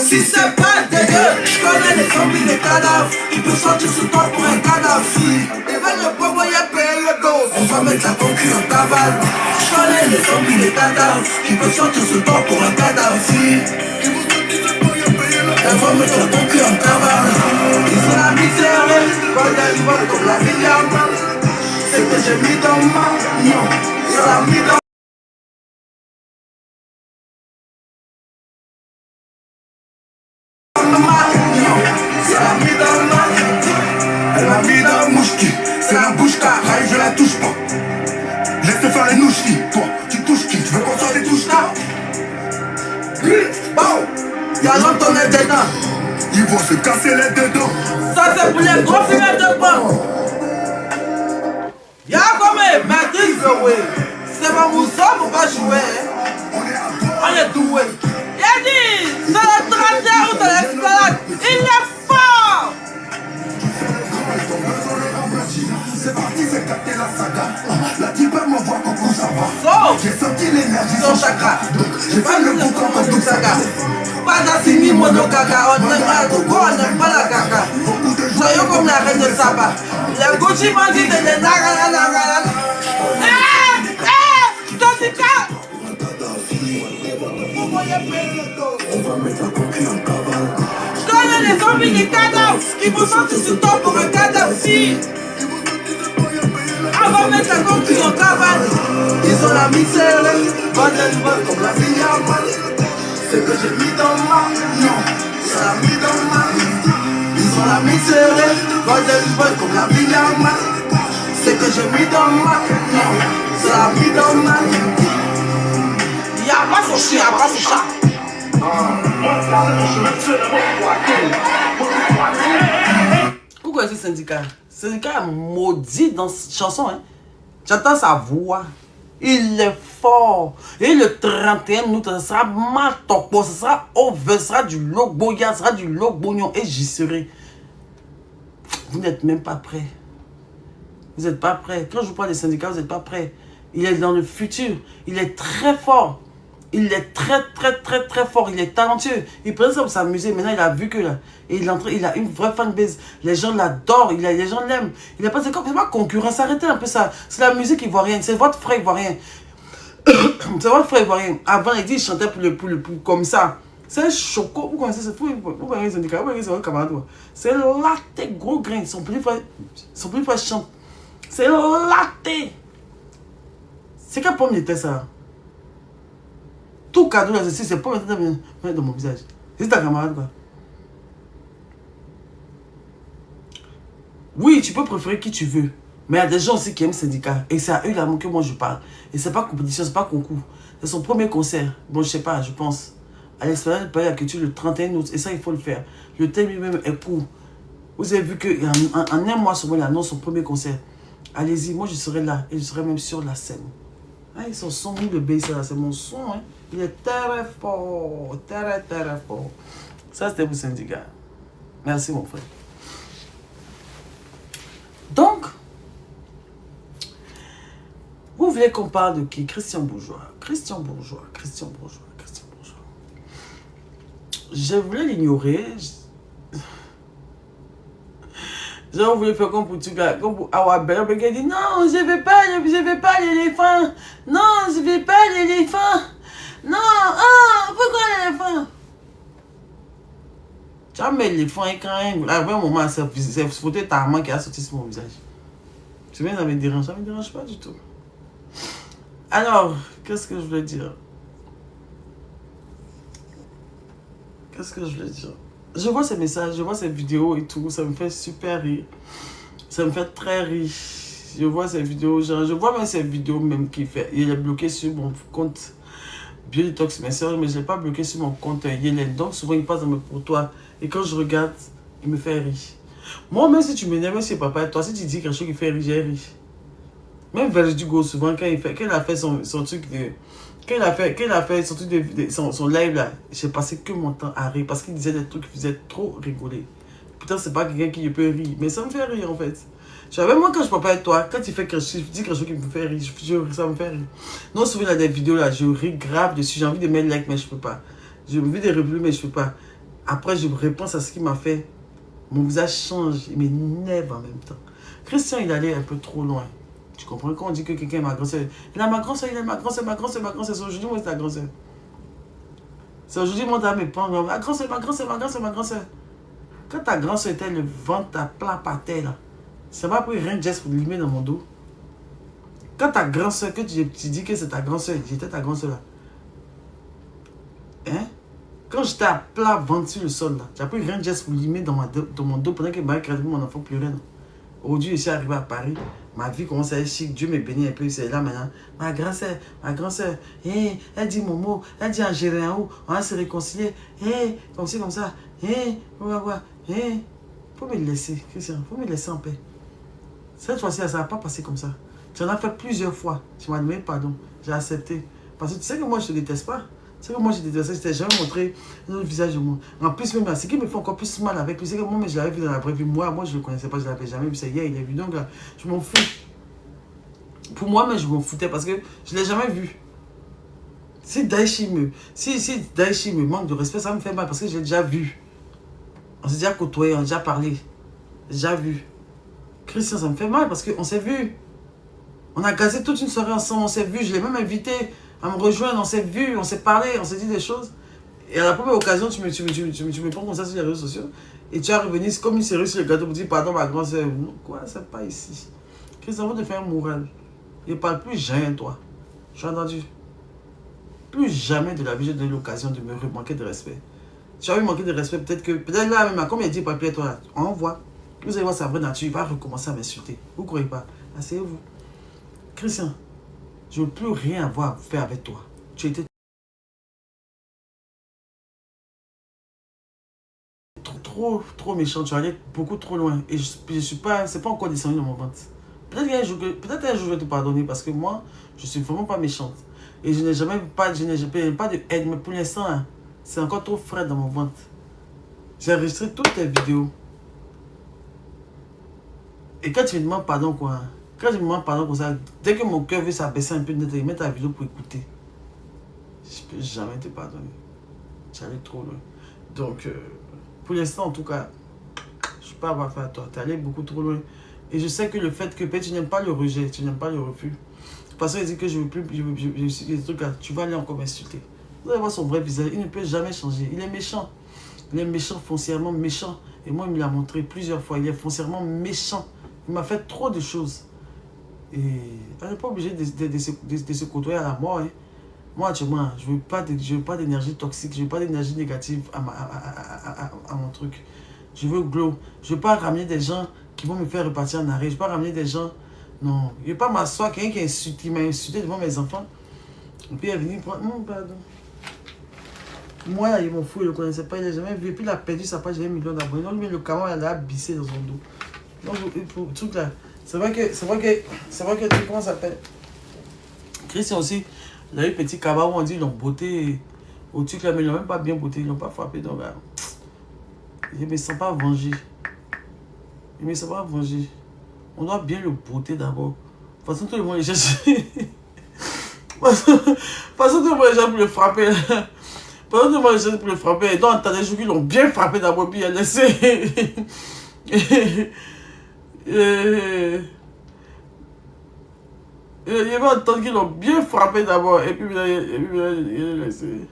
Si c'est pas dégueu, je connais les zombies, les cadavres. Ils peuvent sortir sous toi pour un cadavre. Ils veulent le provoyer, payer le dos. On va mettre la concu en cavale. Je connais les zombies, les cadavres. Ils peuvent sortir sous toi pour un cadavre. On va mettre la concu en cavale. Ils sont la misère, quand ils volent comme la milliarde. C'est que j'ai mis dans ma non. C'est la mis dans c'est la bouche carrée, je la touche pas. Laisse faire les nouchis, toi, tu touches qui? Tu veux qu'on soit des touches là? Bon, y'a longtemps est dedans. Ils vont se casser les dedans. Ça c'est pour les gros filets de banc. Y'a comme maîtrise le way. C'est pas mon son pour pas jouer. On est doué. Y'a dit, c'est le 31 août de l'esplanade. Il est fort. saga. La type elle m'envoie coucou ça va. J'ai senti l'énergie Son chakra. Donc j'ai fait le coup comme un double saga. Pas d'assini monogaga, on n'aime pas le go, on n'aime pas la gaga. Soyons comme la reine de Saba. La Gucci m'a dit de les naga. Syndicat! On va mettre un coquille en cavale. Je connais les zombies des cadavres qui vous sentent sur toi pour un cadavre. Si. On va mettre la coquille en cavale. Ils ont la misère, Golden Boy comme la vie à mal. C'est que j'ai mis dans ma. Non, ça l'a mis dans ma. Ils ont la misère, Golden Boy comme la vie à mal. C'est que j'ai mis dans ma. Non, ça l'a mis dans ma. Y'a pas son chien, y'a pas son chat. Pourquoi est-ce syndicat? Syndicat est maudit dans cette chanson. Hein? J'entends sa voix. Il est fort. Et le 31 août, ça sera Matopo, ça sera over, ça sera du Logboya, ça sera du Logbognon. Et j'y serai. Vous n'êtes même pas prêts. Vous n'êtes pas prêts. Quand je vous parle des syndicats, vous n'êtes pas prêts. Il est dans le futur. Il est très fort. Il est très fort. Il est talentueux. Il prend ça pour s'amuser. Maintenant, il a vu que là, il a une vraie fanbase. Les gens l'adorent. Les gens l'aiment. Il n'est pas concurrence. Arrêtez un peu ça. C'est la musique ivoirienne. C'est votre frère ivoirien. C'est votre frère ivoirien. Avant, il dit qu'il chantait pour le comme ça. C'est choco. Vous connaissez ce truc? Vous voyez les syndicats. Vous voyez c'est votre camarade. C'est latte, gros grain. Son plus frère chante. C'est latte. C'est quelle pomme était ça? Tout cadeau là, c'est pas maintenant dans mon visage. C'est ta camarade quoi. Oui, tu peux préférer qui tu veux. Mais il y a des gens aussi qui aiment syndicat. Et c'est à eux là que moi je parle. Et c'est pas compétition, c'est pas concours. C'est son premier concert. Bon, je sais pas, je pense. À l'Esplanade de Paris à Culture le 31 août. Et ça, il faut le faire. Le thème lui-même est court. Vous avez vu qu'en un mois, il annonce son premier concert. Allez-y, moi je serai là. Et je serai même sur la scène. Ah, ils sont son le bass là, c'est mon son. Hein. Il est très fort. Très fort. Ça, c'était pour syndicat. Merci, mon frère. Donc, vous voulez qu'on parle de qui? Christian Bourgeois. Christian Bourgeois. Je voulais l'ignorer. Genre, vous voulez faire comme pour Tuga, comme pour Awabel, il dit non, je vais pas l'éléphant. Non, je vais pas l'éléphant. Non, pourquoi l'éléphant? Tu as mis l'éléphant et quand même, à un moment, c'est photo ta main qui a sorti sur mon visage. Tu vois, ça me dérange pas du tout. Alors, qu'est-ce que je voulais dire? Je vois ces messages, je vois ces vidéos et tout, ça me fait super rire. Ça me fait très rire. Je vois ces vidéos, genre, je vois même ces vidéos même qu'il fait. Il est bloqué sur mon compte Biodetox, mais je ne l'ai pas bloqué sur mon compte Yelen. Donc souvent il passe dans mes pourtois. Et quand je regarde, il me fait rire. Moi, même si tu m'énerves, même si papa et toi, si tu dis quelque chose qui fait rire, j'ai ri. Même Verdugo, souvent, quand il a fait son truc de... Quand il a fait son, truc son live là, j'ai passé que mon temps à rire parce qu'il disait des trucs qui faisaient trop rigoler. Putain, c'est pas quelqu'un qui peut rire, mais ça me fait rire en fait. Même moi, quand je parle avec toi, quand tu dis quelque chose qui me fait rire, ça me fait rire. Non, souvent, il y a des vidéos là, je ris grave dessus, j'ai envie de mettre like, mais je peux pas. J'ai envie de reviews, mais je peux pas. Après, je réponds à ce qu'il m'a fait. Mon visage change, il m'énerve en même temps. Christian, il allait un peu trop loin. Tu comprends? Quand on dit que quelqu'un est ma grand-sœur, il a ma grand-sœur, ma grand-sœur. C'est aujourd'hui, moi, c'est ta grand-sœur. C'est aujourd'hui, moi, t'as mes parents. Ma grand-sœur. Quand ta grand-sœur était le ventre, ta plat par terre, là, ça m'a pris rien de geste pour limer dans mon dos. Quand ta grand-sœur, que tu dis que c'est ta grand-sœur, j'étais ta grand-sœur, là. Hein? Quand j'étais à plat ventre sur le sol, là, tu as pris rien de geste pour limer dans mon dos pendant que mon enfant pleurait. Aujourd'hui, je suis arrivé à Paris. Ma vie commence à être chic. Dieu me bénit un peu. C'est là maintenant. Ma grand-sœur, elle dit Momo, elle dit Angéré en haut. On va se réconcilier. Comme ça. Faut me laisser, Christian. Faut me laisser en paix. Cette fois-ci, ça ne va pas passer comme ça. Tu en as fait plusieurs fois. Tu m'as demandé pardon. J'ai accepté. Parce que tu sais que moi, je ne te déteste pas. Tu sais que moi, je te déteste. Je t'ai jamais montré le visage de moi. En plus, même là, ce qui me fait encore plus mal avec lui, c'est que moi, je l'avais vu dans la vraie vie. Moi, je ne le connaissais pas, je ne l'avais jamais vu. C'est hier, il est vu. Donc là, je m'en fous. Pour moi, mais je m'en foutais parce que je ne l'ai jamais vu. Si Daichi me manque de respect, ça me fait mal parce que je l'ai déjà vu. On s'est déjà côtoyé, on a déjà parlé. J'ai déjà vu. Christian, ça me fait mal parce qu'on s'est vu. On a gazé toute une soirée ensemble, on s'est vu. Je l'ai même invité à me rejoindre, on s'est vu, on s'est parlé, on s'est dit des choses. Et à la première occasion, tu me prends comme ça sur les réseaux sociaux. Et tu as revenu comme une série sur le gâteau pour dire pardon, ma grande soeur. Quoi, c'est pas ici. Christian, on va te faire un moral. Il ne parle plus jamais, toi. Tu as entendu? Plus jamais de la vie, j'ai donné l'occasion de me manquer de respect. Tu as eu manqué de respect, peut-être là, même, comme il dit, papier, toi, on voit. Vous allez voir sa vraie nature, il va recommencer à m'insulter. Vous ne croyez pas? Asseyez-vous. Christian, je ne veux plus rien avoir à faire avec toi. Tu étais trop méchant, tu allais beaucoup trop loin. Et je suis pas, c'est pas encore descendu dans mon ventre. Peut-être un jour je vais te pardonner parce que moi, je suis vraiment pas méchante. Et je n'ai jamais pas de haine, mais pour l'instant, hein, c'est encore trop frais dans mon ventre. J'ai enregistré toutes tes vidéos. Et quand tu me demandes pardon, quoi, quand je me demande pardon comme ça, dès que mon cœur veut s'abaisser un peu, je mets ta vidéo pour écouter. Je peux jamais te pardonner. Tu allais trop loin. Donc, pour l'instant, en tout cas, je ne suis pas avoir fait à toi. Tu es allé beaucoup trop loin. Et je sais que le fait que tu n'aimes pas le rejet, tu n'aimes pas le refus. Parce qu'il dit que je ne veux plus, des trucs là, tu vas aller encore m'insulter. Vous allez voir son vrai visage, il ne peut jamais changer. Il est méchant. Il est méchant, foncièrement méchant. Et moi, il me l'a montré plusieurs fois. Il est foncièrement méchant. Il m'a fait trop de choses. Et on n'est pas obligé de se côtoyer à la mort. Hein. Moi, actuellement, je ne veux pas d'énergie toxique, je ne veux pas d'énergie négative à mon truc. Je veux glow. Je ne veux pas ramener des gens qui vont me faire repartir en arrêt. Je ne veux pas ramener des gens... Non, je ne veux pas m'asseoir, quelqu'un qui m'a insulté devant mes enfants. Et puis il est venu prendre... Non, pardon. Moi, là, il m'en fout, il ne le connaissait pas, il n'a jamais vu. Et puis il a perdu sa page, il a 1 million d'abonnés. Donc le canon, il a bissé dans son dos. Donc, pour le truc là, c'est vrai que, comment ça s'appelle? Christian aussi, il a eu petit cabas où on dit ils l'ont botté au truc là, mais ils l'ont même pas bien botté, ils l'ont pas frappé. Donc, là, je ne me sens pas vengé. Je ne me sens pas vengé. On doit bien le botter d'abord. De toute façon, tout le monde est cherche. De toute façon, tout le monde est cherche pour le frapper. Pendant tout le monde est cherche pour le frapper. Donc, t'as des gens qui l'ont bien frappé d'abord, puis il a laissé. Il y avait entendu qu'ils l'ont bien frappé d'abord, et puis il a laissé.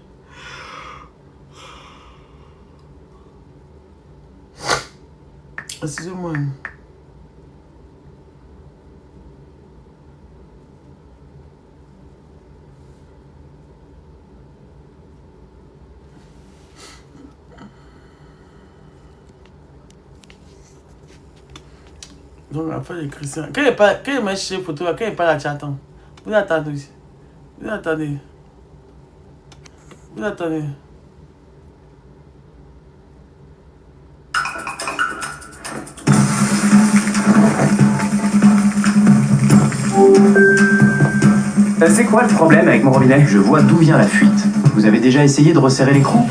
Excusez-moi. Donc, la fin de Christian. Quand il m'a cherché photo, quand il parle à Tchatan, vous attendez aussi. Vous attendez. Vous attendez. C'est quoi le problème avec mon robinet? Je vois d'où vient la fuite. Vous avez déjà essayé de resserrer l'écran?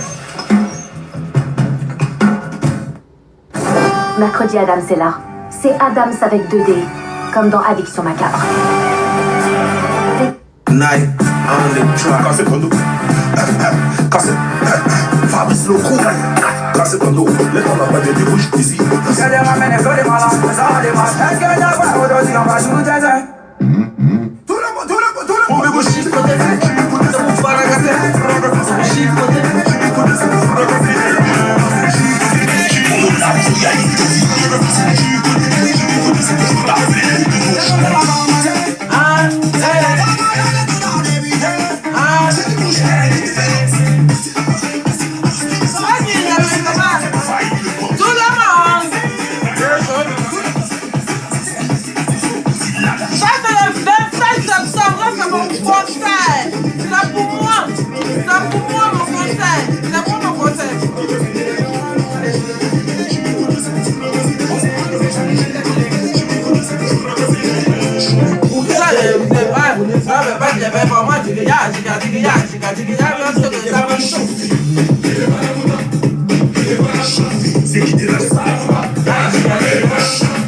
Mercredi Adams est là. C'est Adams avec 2D, comme dans Addiction macabre. Night on the track. Casse Kondo. Casse. Fabrice Locou. Casse Kondo. Les gens n'ont pas de débouche ici. C'est des ramènes et des malins. Ça des matchs. Est-ce que t'as pas aujourd'hui on va jouer des tout le monde. On veut gauche. C'est mon frère à casser.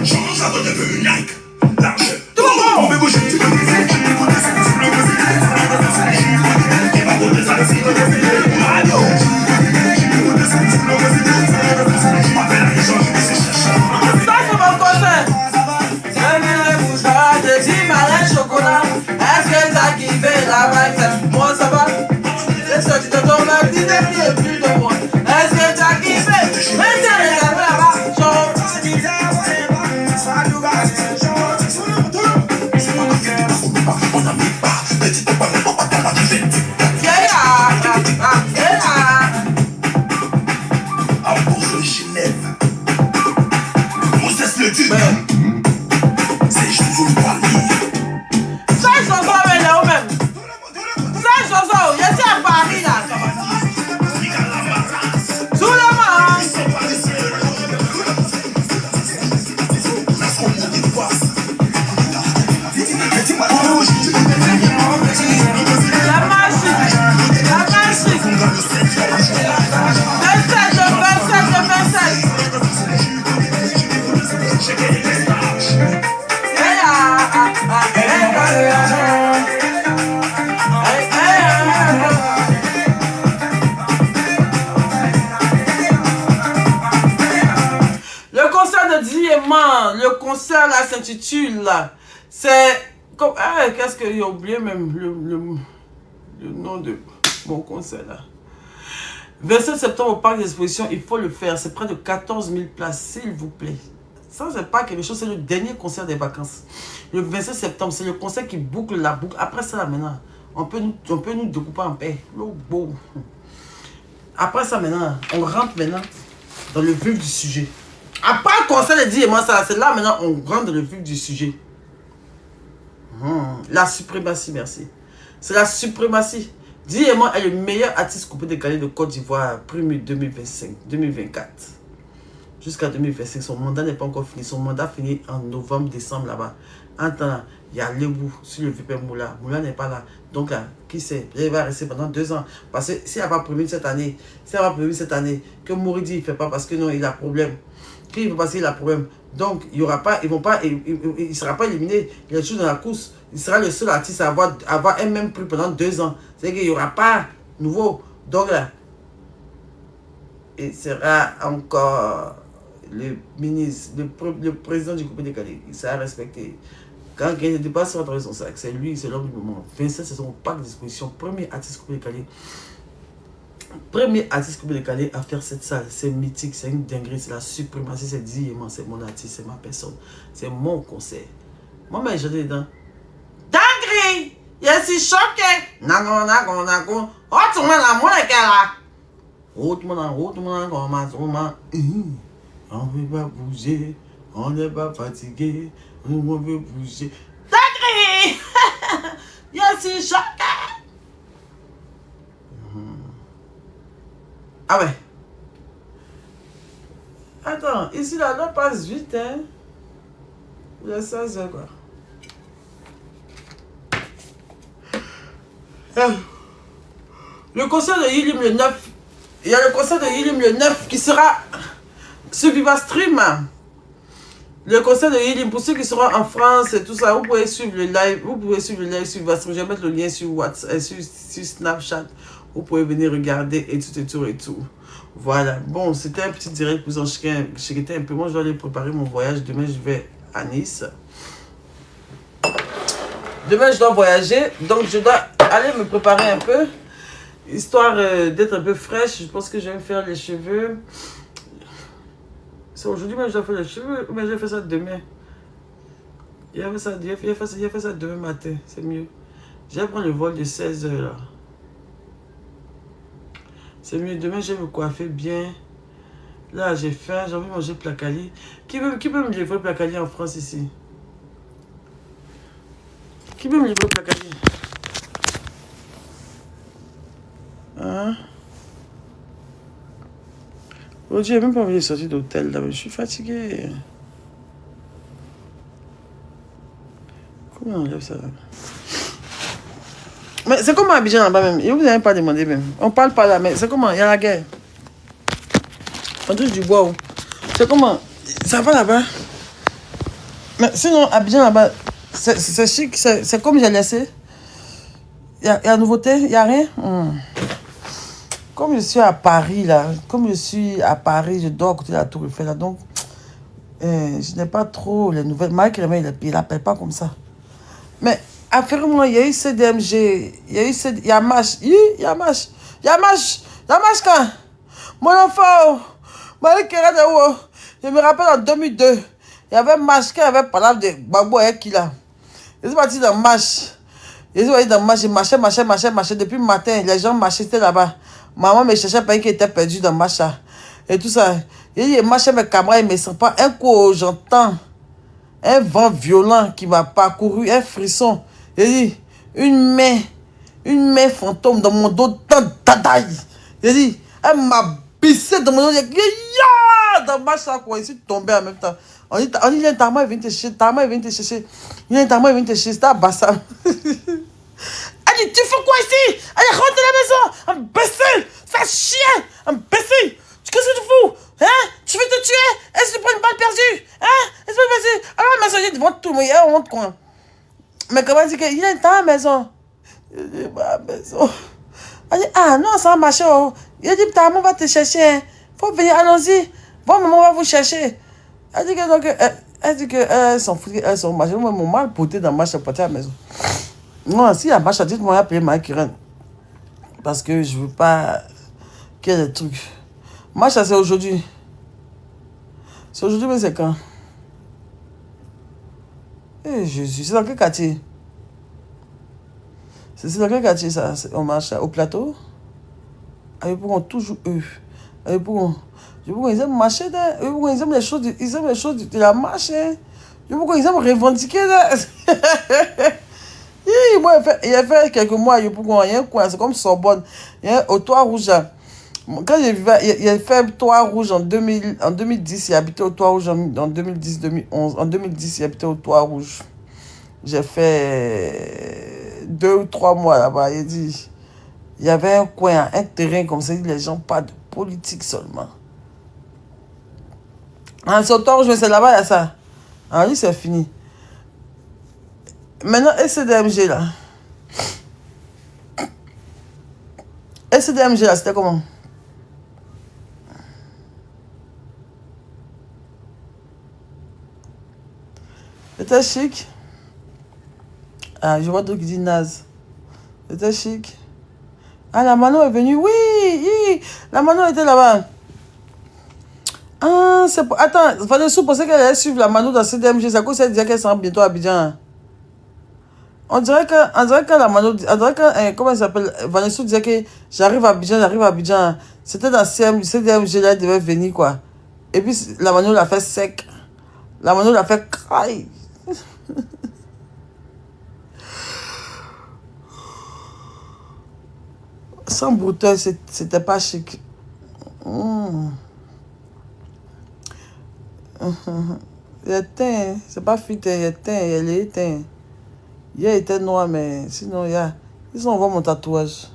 Change à votre Nike. On veut bouger. C'est juste vous parler. Ça, Jozo, mais là, même. Ça, Jozo, il y a à Paris, là. Tout le monde. La magique. 27. Le concert de Diamant, le concert là s'intitule, c'est comme qu'est-ce que j'ai oublié même le nom de mon concert là. 27 septembre au parc d'exposition, il faut le faire. C'est près de 14 000 places, s'il vous plaît. Ça, c'est pas quelque chose, c'est le dernier concert des vacances. Le 27 septembre, c'est le concert qui boucle la boucle. Après ça, là, maintenant, on peut nous découper en paix. Bon. Après ça, maintenant, on rentre maintenant dans le vif du sujet. Après le concert de Diamant, c'est là, maintenant, on rentre dans le vif du sujet. La suprématie, merci. C'est la suprématie. Diamant est le meilleur artiste coupé décalé de Côte d'Ivoire, premier 2024. Jusqu'à 2025, son mandat n'est pas encore fini. Son mandat finit en novembre-décembre là-bas. En attendant, il y a Lebou sur le VP Moula. Moula n'est pas là. Donc là, qui sait, il va rester pendant 2 ans. Parce que s'il n'a pas prévu cette année, que Mouridi ne fait pas parce que non, il a problème. Qui va passer, il a problème. Donc, il y aura pas, il ne sera pas éliminé. Il est toujours dans la course. Il sera le seul artiste à avoir un même prix pendant 2 ans. C'est qu'il n'y aura pas nouveau. Donc là, il sera encore le ministre, le président du groupe décalé. Il sera respecté. Quand il ne dépasse pas dans son sac, c'est lui, c'est l'homme du moment. 27, c'est son parc d'exposition. Premier artiste groupe décalé. Premier artiste groupe décalé à faire cette salle. C'est mythique, c'est une dinguerie, c'est la suprématie, c'est Diamant, c'est mon artiste, c'est ma personne. C'est mon concert. Moi, mais j'ai dedans. Dinguerie! Je suis choqué! Nagon. Oh, tout le monde a moins qu'elle a. Oh, tout le monde on ne veut pas bouger, on n'est pas fatigué, on veut bouger. Dinguerie! Je suis choqué! Ah ouais. Attends, ici là, l'heure passe vite, hein. Il y a 16 heures, quoi. Le concert de Yilim le 9. Il y a le concert de Yilim le 9 qui sera sur Vivastream. Le concert de Yilim, pour ceux qui seront en France et tout ça, vous pouvez suivre le live. Vous pouvez suivre le live sur Vivastream. Je vais mettre le lien sur WhatsApp, sur Snapchat. Vous pouvez venir regarder et tout. Voilà. Bon, c'était un petit direct pour vous en chiqueter un peu. Moi, je dois aller préparer mon voyage. Demain, je vais à Nice. Demain, je dois voyager. Donc, je dois aller me préparer un peu. Histoire d'être un peu fraîche. Je pense que je vais me faire les cheveux. C'est aujourd'hui, mais je dois faire les cheveux. Mais je vais faire ça demain. Il a fait ça demain matin. C'est mieux. Je vais prendre le vol de 16 h là. C'est mieux. Demain, je vais me coiffer bien. Là, j'ai faim. J'ai envie de manger placali. Qui peut me livrer placali en France ici? Qui peut me livrer placali? Hein? Aujourd'hui, j'ai même pas envie de sortir d'hôtel. Je suis fatigué. Comment on enlève ça là? Mais c'est comment Abidjan là-bas même? Et vous n'avez pas demandé même. On parle pas là, mais c'est comment? Il y a la guerre. On touche du bois. C'est comment? Ça va là-bas? Mais sinon, Abidjan là-bas, c'est chic. C'est comme j'ai laissé. Il y a nouveauté? Il n'y a rien? Comme je suis à Paris là, je dors à côté de la Tour Eiffel là. Donc, je n'ai pas trop les nouvelles. Mike Rémy, il n'appelle pas comme ça. Mais, affairement, il y a eu CDMG, il y a MASH. Il y a MASH quand? Mon enfant, je me rappelle en 2002, il y avait MASH qui avait parlé de Gbagbo Ekila. Je suis parti dans MASH. Je marchais. Depuis le matin, les gens marchaient, c'était là-bas. Maman me cherchait parce qu'il était perdu dans MASH. Et tout ça. Il dit, machin, mes camarades, ils me sentent pas. Un coup, j'entends un vent violent qui m'a parcouru, un frisson. Il dit, une main fantôme dans mon dos, tadaï. Il dit, elle m'a pissé dans mon dos. Il dit, ya! Dans ma chambre, quoi. Je suis tombé en même temps. On dit, il y a un tarma, il vient te chercher. Tarma, il vient te chercher. Il y a un tarma, il vient te chercher. C'était à Bassam. Elle dit, tu fais quoi ici? Allez, rentre à la maison. Imbécile. Fais chier. Imbécile. Qu'est-ce que tu fous? Hein? Tu veux te tuer? Est-ce que tu prends une balle perdue? Hein? Est-ce que tu veux passer? Alors, la maison, il devant tout le monde. Il honte, quoi. Mais comment dire qu'il est dans la maison? Il dit, ma maison. Elle dit, ah non, ça va marcher. Oh. Il dit, ta maman va te chercher. Faut venir, allons-y. Bon, maman va vous chercher. Elle dit que, donc, elle dit que, elles sont marchées. Moi, mon mal porté dans ma chambre, porté à la maison. Non, si la marche, dites-moi, il y a payé ma Kiran. Parce que je veux pas qu'il y ait des trucs. Marche, c'est aujourd'hui. C'est aujourd'hui, mais c'est quand? Eh, Jésus, c'est dans quel quartier? C'est dans quel quartier, ça? On marche au plateau? Ah, ils pourront toujours eux. Ils pourront. Ils aiment marcher, ils aiment les choses de la marche. Ils aiment revendiquer. Moi, il y a fait quelques mois, il y a un coin, c'est comme Sorbonne. Il y a au Toit Rouge. Quand il a fait Toit Rouge en 2010, il habitait au Toit Rouge en 2010-2011. En 2010, il habitait au Toit Rouge. J'ai fait 2 ou 3 mois là-bas. Il dit, il y avait un coin, un terrain comme ça, les gens pas de politique seulement. Ah, c'est au Toit Rouge, mais c'est là-bas, il y a ça. Ah oui, c'est fini. Maintenant, SDMG là. SDMG là, c'était comment? C'était chic. Ah, je vois d'autres qui disent naze. C'était chic. Ah, la Manon est venue. Oui, oui. La Manon était là-bas. Ah, c'est pour... Attends, Vanessa pensait qu'elle allait suivre la Manon dans CDMG. C'est à cause qu'elle disait qu'elle s'en bientôt à Abidjan. On dirait que la Manon... On dirait que... comment elle s'appelle? Vanessa disait que j'arrive à Abidjan. C'était dans CDMG, là, elle devait venir, quoi. Et puis, la Manon l'a fait sec. La Manon l'a fait craille. Sans brouteur, c'était pas chic. Il est teint, c'est pas fit, il est teint, il est teint. Il était noir, mais sinon, ils ont vu mon tatouage.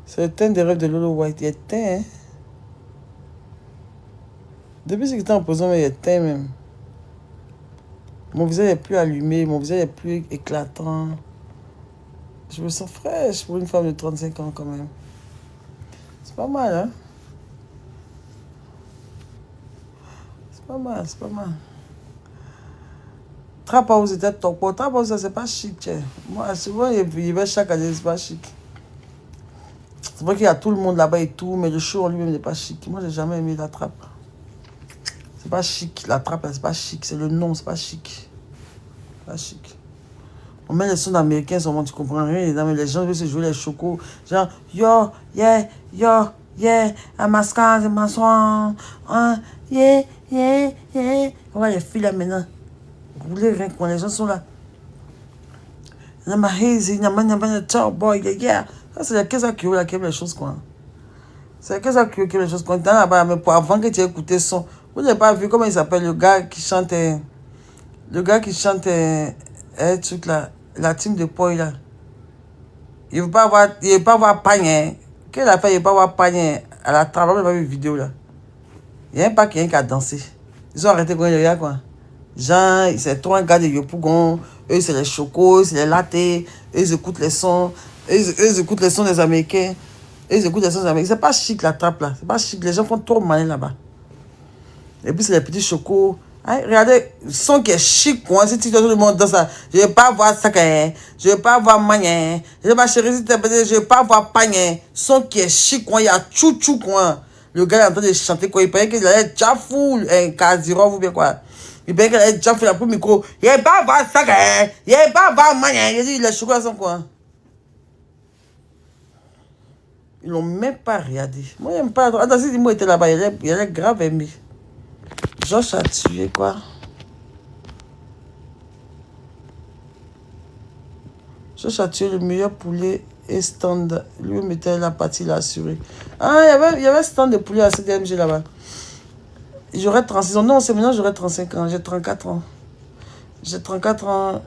C'est le teint des rêves de Lolo White, il est teint. Depuis qu'il était en prison, mais il est teint même. Mon visage est plus allumé, mon visage est plus éclatant. Je me sens fraîche pour une femme de 35 ans quand même. C'est pas mal, hein? C'est pas mal, c'est pas mal. Trap House était top. Trap House, c'est pas chic, tiens. Moi, souvent, il va chaque année, c'est pas chic. C'est vrai qu'il y a tout le monde là-bas et tout, mais le show en lui-même n'est pas chic. Moi, j'ai jamais aimé la trappe. C'est pas chic, la trappe, c'est pas chic. C'est le nom, c'est pas chic. Pas chic. On met les sons américains, tu comprends rien. Mais les gens veulent se jouer les chocos. Genre, yo, yeah, I'm a scar, I'm a swan. Yeah. On voit les filles là maintenant. Vous voulez rien quand les gens sont là. I'm a hazy, I'm a top boy, yeah. Ça, c'est les caisses qui aiment les choses, quoi. C'est les caisses qui aiment les choses, quoi. Là-bas, mais pour avant que tu aies écouté son. Vous n'avez pas vu comment il s'appelle, le gars qui chante. Le gars qui chante. Truc là. La team de Poi là. Il ne veut pas avoir panier. Qu'est-ce qu'il a fait? Il ne veut pas avoir panier à la trappe. On n'a pas vu une vidéo là. Il n'y a pas quelqu'un qui a dansé. Ils ont arrêté quand il y a quoi. Genre, c'est trois gars de Yopougon. Eux, c'est les chocos, c'est les latés. Eux, ils écoutent les sons. Eux, ils écoutent les sons des Américains. Eux, ils écoutent les sons des Américains. C'est pas chic la trappe là. C'est pas chic. Les gens font trop mal là-bas. Et puis, c'est les petits chocos. Hein, regardez, le son qui est chic, quoi. Si tout le monde dans ça, je ne vais pas voir ça, je ne vais pas voir manier, je ne vais pas chérir, je ne vais pas voir panier. Son qui est chic, quoi. Il y a chouchou, quoi. Le gars est en train de chanter, quoi. Il paraît qu'il allait déjà fou, un Kazirov ou bien quoi. Il paraît qu'il allait déjà fou, il a pris le micro. Je ne vais pas voir ça, je ne vais pas voir manier. Il dit, les chocolats sont quoi. Ils l'ont même pas regardé. Moi, j'aime pas. Attends, si moi était là-bas, il a grave aimé. Josh a tué quoi? Josh a tué le meilleur poulet et stand. Lui mettait la partie, il a assuré. Ah, il y avait un stand de poulet à CDMG là-bas. J'aurais 36 ans. Non, c'est maintenant j'aurais 35 ans. J'ai 34 ans. J'ai 34 ans.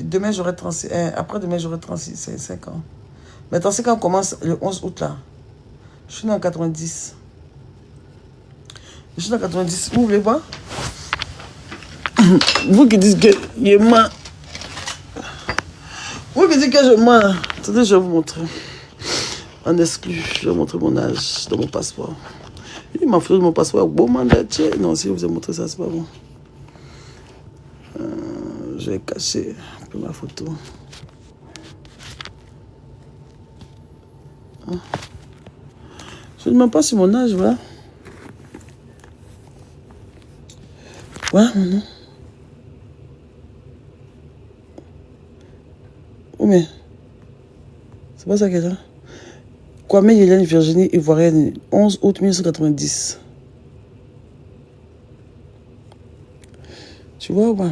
Demain, j'aurai 36. Après-demain, j'aurai 35 ans. Mais attends, c'est quand on commence le 11 août là. Je suis né en 90. Je suis né en 90. Vous voulez voir? Vous qui dites que je mens. Vous qui dites que je mens. Attendez, je vais vous montrer. En exclu, je vais vous montrer mon âge dans mon passeport. Il m'a fait mon passeport. Bon mandat. Non, si vous avez montré ça, c'est pas bon. Je vais cacher un peu ma photo. Je ne mens pas sur mon âge, voilà. Voilà mon nom. Oh mais, c'est pas ça qu'elle a. Kwame Hélène Virginie Ivoirienne, 11 août 1990. Tu vois ou pas?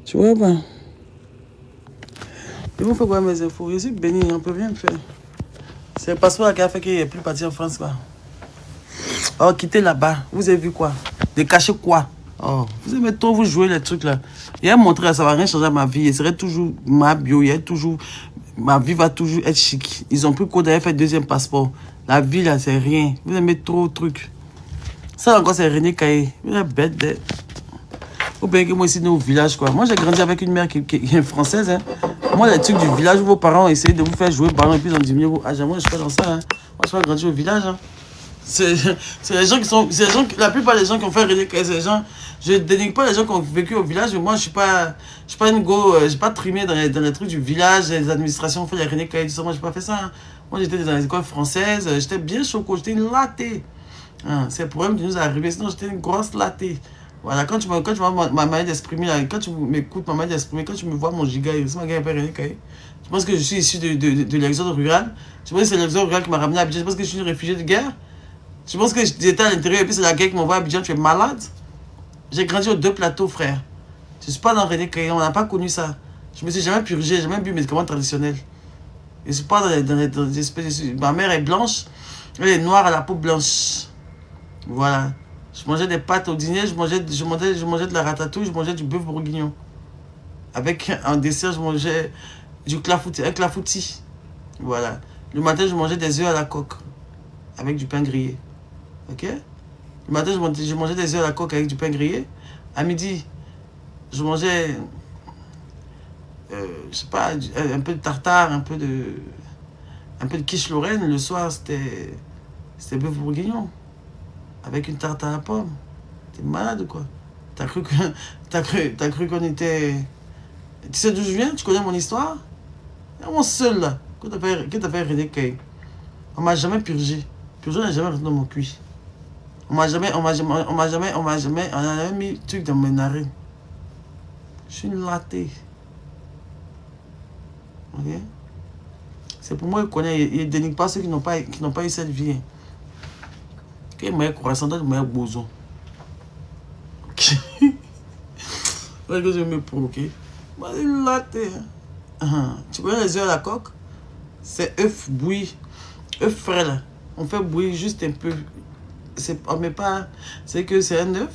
Tu vois pas? Ils vont faire quoi mes infos? Je suis béni, on peut rien me faire. C'est le passeport qui a fait qu'il n'est plus parti en France, quoi. Oh, quittez là-bas. Vous avez vu quoi? Décacher quoi? Oh, vous aimez trop vous jouer les trucs là. Il a montré, ça va rien changer à ma vie. Il serait toujours ma bio, il y a toujours... Ma vie va toujours être chic. Ils ont pris quoi d'ailleurs fait deuxième passeport. La vie là, c'est rien. Vous aimez trop de trucs. Ça encore, c'est René Caillé. Vous êtes bête d'être. Ou bien que moi ici, nous au village, quoi. Moi, j'ai grandi avec une mère qui est française, hein. Moi, les trucs du village où vos parents ont essayé de vous faire jouer, par exemple, et puis ils ont diminué vos âges. Moi, je suis pas dans ça, hein. Moi, je suis pas grandi au village, hein. C'est les gens qui sont... La plupart des gens qui ont fait René Caillé, c'est les gens... Je ne dénigre pas les gens qui ont vécu au village, mais moi, je suis pas une go... Je suis pas trimé dans les trucs du village, les administrations ont fait les René Caillé, tout ça. Moi, j'ai pas fait ça, hein. Moi, j'étais dans les écoles françaises, j'étais bien choco, j'étais une latée. Hein, c'est le problème qui nous est arrivé, sinon j'étais une grosse latée. Voilà, quand tu vois ma manière d'exprimer, quand tu m'écoutes, ma manière d'exprimer, quand tu me vois mon giga, c'est ma gars René Caillé. Tu penses que je suis issu de l'exode rural? Tu penses que c'est l'exode rural qui m'a ramené à Abidjan? Tu penses que je suis une réfugiée de guerre? Tu penses que j'étais à l'intérieur et puis c'est la guerre qui m'envoie à Abidjan? Tu es malade? J'ai grandi aux deux plateaux, frère. Je ne suis pas dans René Caillé, on n'a pas connu ça. Je me suis jamais purgé, j'ai jamais bu médicaments traditionnels. Je ne suis pas dans les espèces de... Ma mère est blanche, elle est noire à la peau blanche. Voilà. Je mangeais des pâtes au dîner, je mangeais de la ratatouille, je mangeais du bœuf bourguignon. Avec un dessert, je mangeais du clafoutis. Voilà. Le matin, je mangeais des œufs à la coque avec du pain grillé. Ok? Le matin, je mangeais des œufs à la coque avec du pain grillé. À midi, je mangeais, je sais pas, un peu de tartare, un peu de quiche Lorraine. Le soir, c'était bœuf bourguignon. Avec une tarte à la pomme. T'es malade ou quoi? T'as cru qu'on était... Tu sais d'où je viens? Tu connais mon histoire? C'est mon seul là. Que t'as fait René Caillé. On m'a jamais purgé. Purgé n'a jamais rentré dans mon cuit. On a jamais mis truc dans mes narines. Je suis une latée. Ok? C'est pour moi qu'il connaît. Il ne dénigre pas ceux qui n'ont pas eu cette vie. Quel meilleur croissant, le meilleur boson. Ok. Là, que je vais me provoquer. Moi, c'est une latée. Tu connais les œufs à la coque? C'est œufs bouillis. Œufs frais là. On fait bouillir juste un peu. On met pas. C'est que c'est un œuf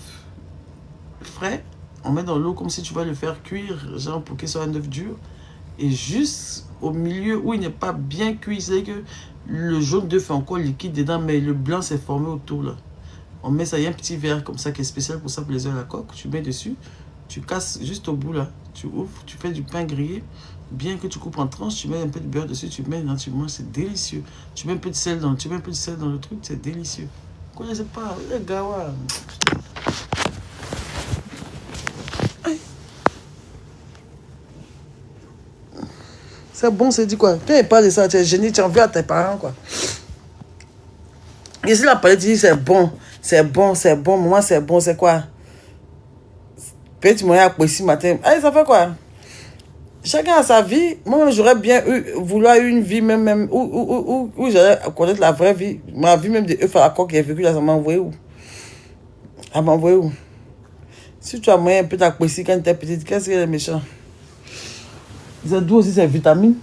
frais. On met dans l'eau comme si tu vas le faire cuire, genre pour qu'il soit un œuf dur. Et juste au milieu où il n'est pas bien cuit, c'est que le jaune d'œuf est encore liquide dedans, mais le blanc s'est formé autour là. On met ça, il y a un petit verre comme ça qui est spécial pour ça, pour les œufs à la coque. Tu mets dessus, tu casses juste au bout là. Tu ouvres, tu fais du pain grillé. Bien que tu coupes en tranches, tu mets un peu de beurre dessus, tu mets, tu manges, c'est délicieux. Tu mets un peu de sel dans le truc, c'est délicieux. Vous connaissez pas, les gars, c'est bon, c'est dit quoi? Tu n'as pas de ça, tu es génie, tu en veux à tes parents, quoi. Et si la palette dit c'est bon, maman, c'est bon, c'est quoi? Peut-être tu m'as appris ici matin. Allez, ça fait quoi? Chacun a sa vie. Moi, j'aurais bien voulu avoir une vie, même où j'allais connaître la vraie vie. Ma vie, même de œufs à la coque qui est vécu là, ça m'a envoyé où? Elle m'a envoyé où? Si tu as moyen un peu d'apprécier quand tu es petite, qu'est-ce qu'il est méchant? C'est d'où aussi ces vitamines.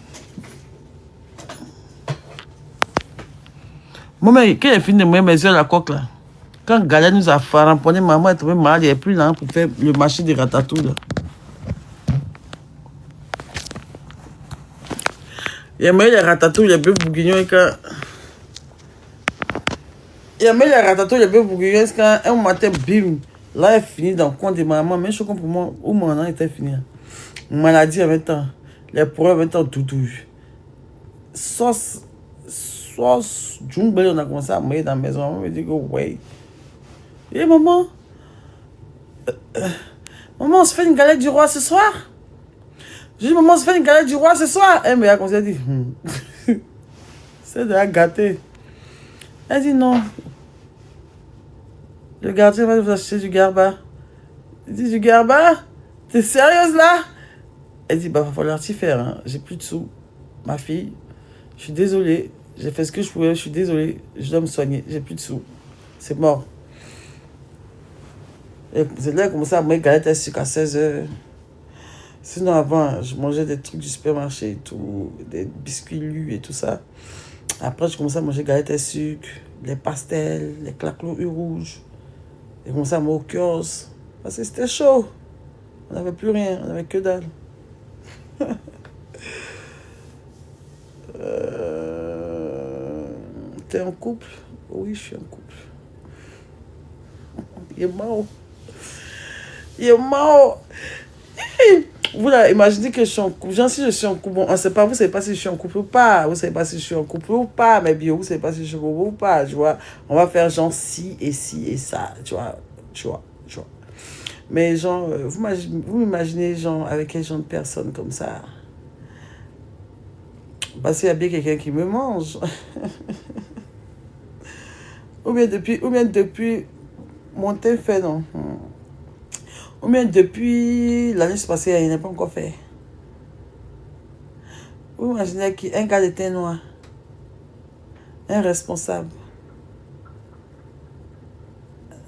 Moi, quand j'ai fini de moi, mes yeux à la coque là, quand Galet nous a ramponné, maman est tombée malade, il n'est plus là pour faire le marché de ratatouille là. Il a mis les ratatouilles, les bœufs bourguignons et quand... Il a mis les ratatouilles, les bœufs bourguignons et quand un matin, bim, là, il finit dans le coin de maman. Mais je comprends pour moi, où mon an était fini. Maladie en même temps, les problèmes en même temps, tout. Sauce, jungle, on a commencé à manger dans la maison. Maman me dit que, ouais. Et maman, maman, on se fait une galette du roi ce soir? Je dis, maman, on se fait une galette du roi ce soir. Elle me a dit, c'est de la gâter. Elle dit, non. Le gardien va vous acheter du garba. Il dit, du garba? T'es sérieuse là? Elle dit, bah, va falloir t'y faire. Hein. J'ai plus de sous. Ma fille, je suis désolée. J'ai fait ce que je pouvais, je suis désolée. Je dois me soigner. J'ai plus de sous. C'est mort. Et c'est là que j'ai commencé à manger galette à sucre à 16h. Sinon, avant, je mangeais des trucs du supermarché et tout, des biscuits lus et tout ça. Après, je commençais à manger galettes à sucre, les pastels, les claquelots rouges. J'ai commencé à manger au kiosque. Parce que c'était chaud. On n'avait plus rien, on n'avait que dalle. T'es en couple? Oui, je suis en couple. Il est mort. Il est mort. Vous là, imaginez que je suis en couple. Genre, si je suis en couple, bon, on sait pas, vous savez pas si je suis en couple ou pas. Vous savez pas si je suis en couple ou pas, mais bien, vous savez pas si je suis en couple ou pas. Tu vois, on va faire genre ci et ça. Tu vois. Mais genre, vous m'imaginez genre avec quel genre de personne comme ça? Parce qu'il y a bien quelqu'un qui me mange. ou bien depuis mon tel fait, non. Ou bien depuis l'année passée, il n'a pas encore fait. Vous imaginez qu'un gars de teint noir, un responsable,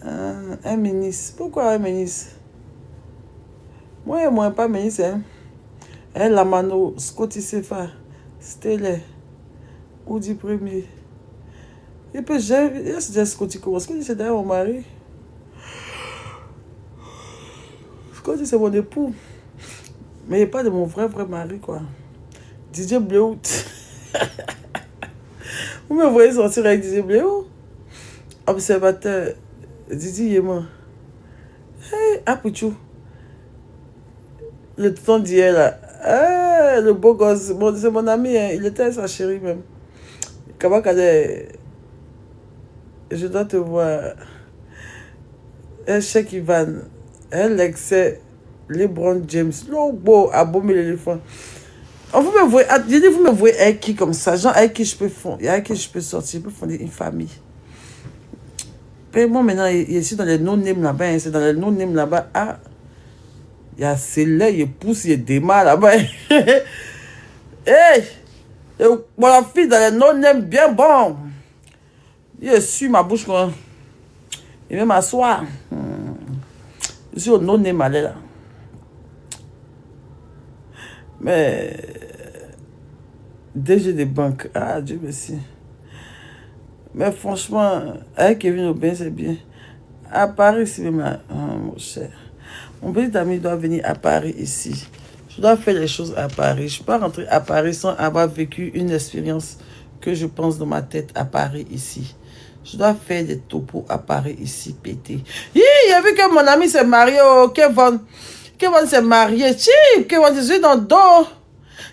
un ministre. Pourquoi un ministre? Moi, pas ministre. Hein? Un Lamano, Scotty Sefa, Stélé, Oudi Premier. Et puis j'ai déjà Scotty comment? Scotty c'est d'ailleurs mon mari. Scotty c'est mon époux. Mais il n'est pas de mon vrai mari quoi. DJ Bléout. Vous me voyez sortir avec DJ Bléout? Observateur. Didi Yéman. Hey, Apouchou. Le temps d'hier là. Hey, le beau gosse. Bon, c'est mon ami. Hein. Il était sa chérie même. Comment qu'elle je dois te voir. Un Cheikh Ivan. Un Lexé. LeBron James. Le beau. Abomé l'éléphant. Vous me voyez, vous me voyez avec qui comme ça, genre avec qui je peux fonder, avec qui je peux sortir, je peux fonder une famille. Mais moi maintenant, il est ici dans les non-names là-bas, hein, c'est dans les non-names là-bas, ah, il y a Célé, il y a Pousse, il y a Déma là-bas. Hey, bon, la fille dans les non-names bien bon. Il est sur ma bouche quoi. Il va m'asseoir. Je suis au non-name allé là. Mais DG des banques, ah Dieu merci. Mais franchement, avec Kevin Aubin, c'est bien. À Paris, c'est même, mon cher. Mon petit ami doit venir à Paris ici. Je dois faire les choses à Paris. Je ne peux pas rentrer à Paris sans avoir vécu une expérience que je pense dans ma tête à Paris ici. Je dois faire des topos à Paris ici, pété. Il y a vu que mon ami s'est marié au Kevin. Kevin s'est marié. Kevin, je suis dans le dos.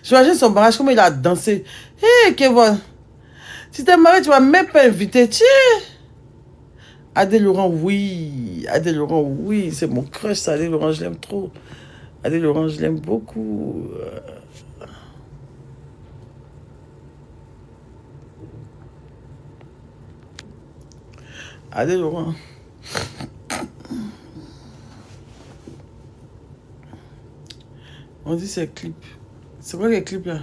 J'imagine son mariage, comment il a dansé. Hé, Kevin, si t'es marié, tu vas même pas inviter. Adé Laurent, oui. Adé Laurent, oui. C'est mon crush, ça. Adé Laurent, je l'aime trop. Adé Laurent, je l'aime beaucoup. Adé Laurent. On dit c'est clip. C'est quoi les clips là?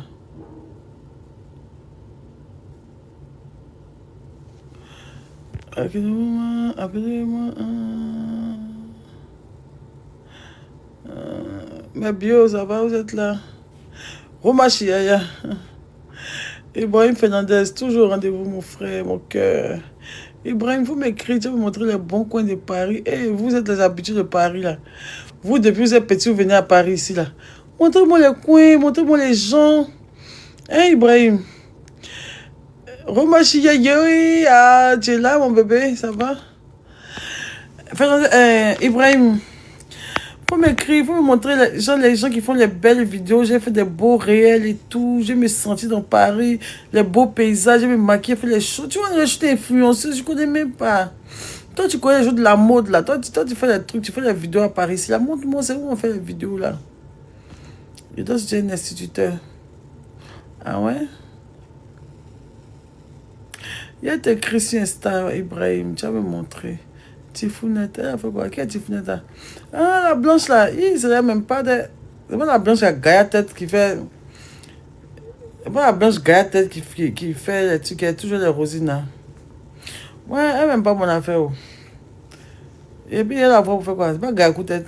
Appelez-moi. Ma bio, ça va, vous êtes là? Roma Chiaya. Ibrahim Fernandez, toujours rendez-vous, mon frère, mon cœur. Ibrahim, vous m'écrivez, je vais vous montrer les bons coins de Paris. Et vous êtes les habitués de Paris, là. Vous, depuis que vous êtes petit, vous venez à Paris, ici, là. Montrez-moi les coins, montrez-moi les gens. Hein, Ibrahim? Roma Chiaya, ah, tu es là, mon bébé, ça va? Ibrahim, faut m'écrire, faut me montrer les gens qui font les belles vidéos. J'ai fait des beaux réels et tout. J'ai me senti dans Paris, les beaux paysages. J'ai me maquillé, fait les choses. Tu vois, je suis influenceuse, je connais même pas. Toi, tu connais les gens de la mode là. Toi, tu fais les trucs, tu fais les vidéos à Paris. Si la montre-moi, c'est où on fait les vidéos là. Je dois être un instituteur. Ah ouais? Il y a écrit sur Insta, Ibrahim. Tu vas me montrer. Tifounette, elle a fait quoi? Qui est Tifounette? Ah, la blanche là, il serait même pas de. C'est pas la blanche à Gaïa tête qui fait. C'est pas la blanche Gaïa tête qui fait les trucs, qui a toujours les rosines là. Ouais, elle même pas mon affaire. Oh. Et puis elle a voix pour faire quoi? C'est pas Gaïa coup tête.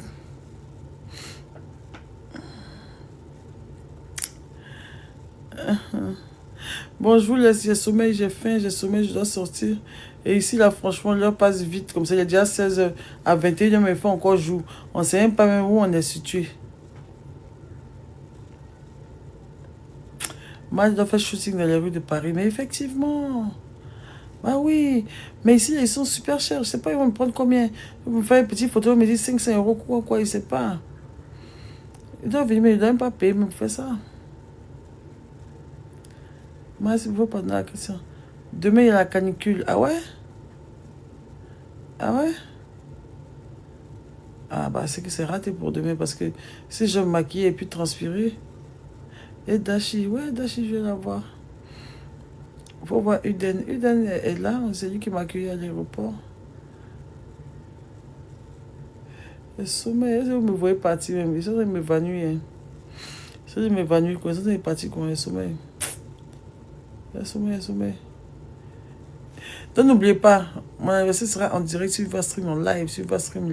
Bon, je vous laisse, j'ai sommeil, j'ai faim, j'ai sommeil, je dois sortir. Et ici, là, franchement, l'heure passe vite. Comme ça, il y a déjà 16h à 21h, mais il faut encore jour. On ne sait même pas même où on est situé. Moi, je dois faire shooting dans les rues de Paris. Mais effectivement, bah oui. Mais ici, ils sont super chers. Je ne sais pas, ils vont me prendre combien. Ils vont me faire une petite photo, ils me disent 500 €, quoi, je ne sais pas. Ils doivent venir, mais ils ne doivent même pas payer pour faire ça. Moi, c'est pour pas de la question. Demain, il y a la canicule. Ah ouais? Ah ouais? Ah bah, c'est que c'est raté pour demain parce que si je me maquille et puis transpirer. Et Dashi, ouais, Dashi, je vais la voir. Faut voir Uden. Uden est là, c'est lui qui m'a accueilli à l'aéroport. Le sommeil, vous me voyez partir même. Ils sont en train de m'évanouir. Ils sont en train de m'évanouir. Ils sont en train de partir comme un sommeil. Le sommeil. Donc n'oubliez pas, mon anniversaire sera en direct sur Vivastream en live, sur Vivastream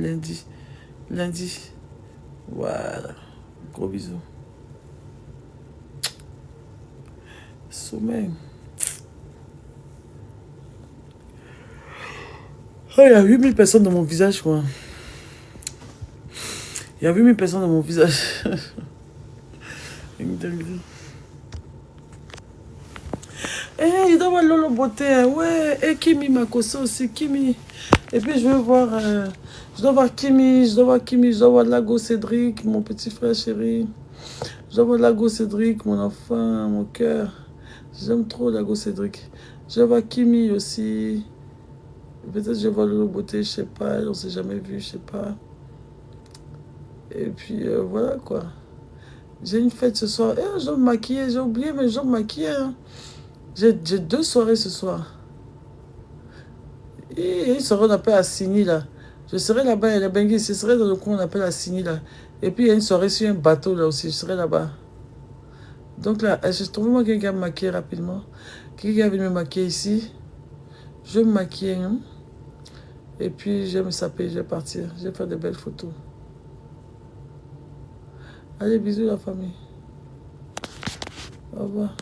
lundi. Voilà. Gros bisous. Sommeil. Oh, il y a 8000 personnes dans mon visage, quoi. Il y a 8000 personnes dans mon visage. Une dinguerie. Il doit voir Lolo Beauté. Ouais. Et Kimi Makoso aussi. Kimi. Et puis je veux voir. Je dois voir Kimi. Je dois voir Lago Cédric, mon petit frère chéri. Je dois voir Lago Cédric, mon enfant, mon cœur. J'aime trop Lago Cédric. Je dois voir Kimi aussi. Peut-être je vais voir Lolo Beauté, je sais pas. On s'est jamais vu, je sais pas. Et puis voilà quoi. J'ai une fête ce soir. Je dois me maquiller. J'ai oublié, mais je dois me maquiller. Hein. J'ai 2 soirées ce soir. Et une soirée, on appelle à Signy, là. Je serai là-bas, il y a les Benguis. Je serai dans le coin, on appelle à Signy, là. Et puis, il y a une soirée sur un bateau, là aussi. Je serai là-bas. Donc, là, je trouve moi quelqu'un me maquiller rapidement. Quelqu'un vient me maquiller ici. Je vais me maquiller. Hein. Et puis, je vais me saper, je vais partir. Je vais faire de belles photos. Allez, bisous, la famille. Au revoir.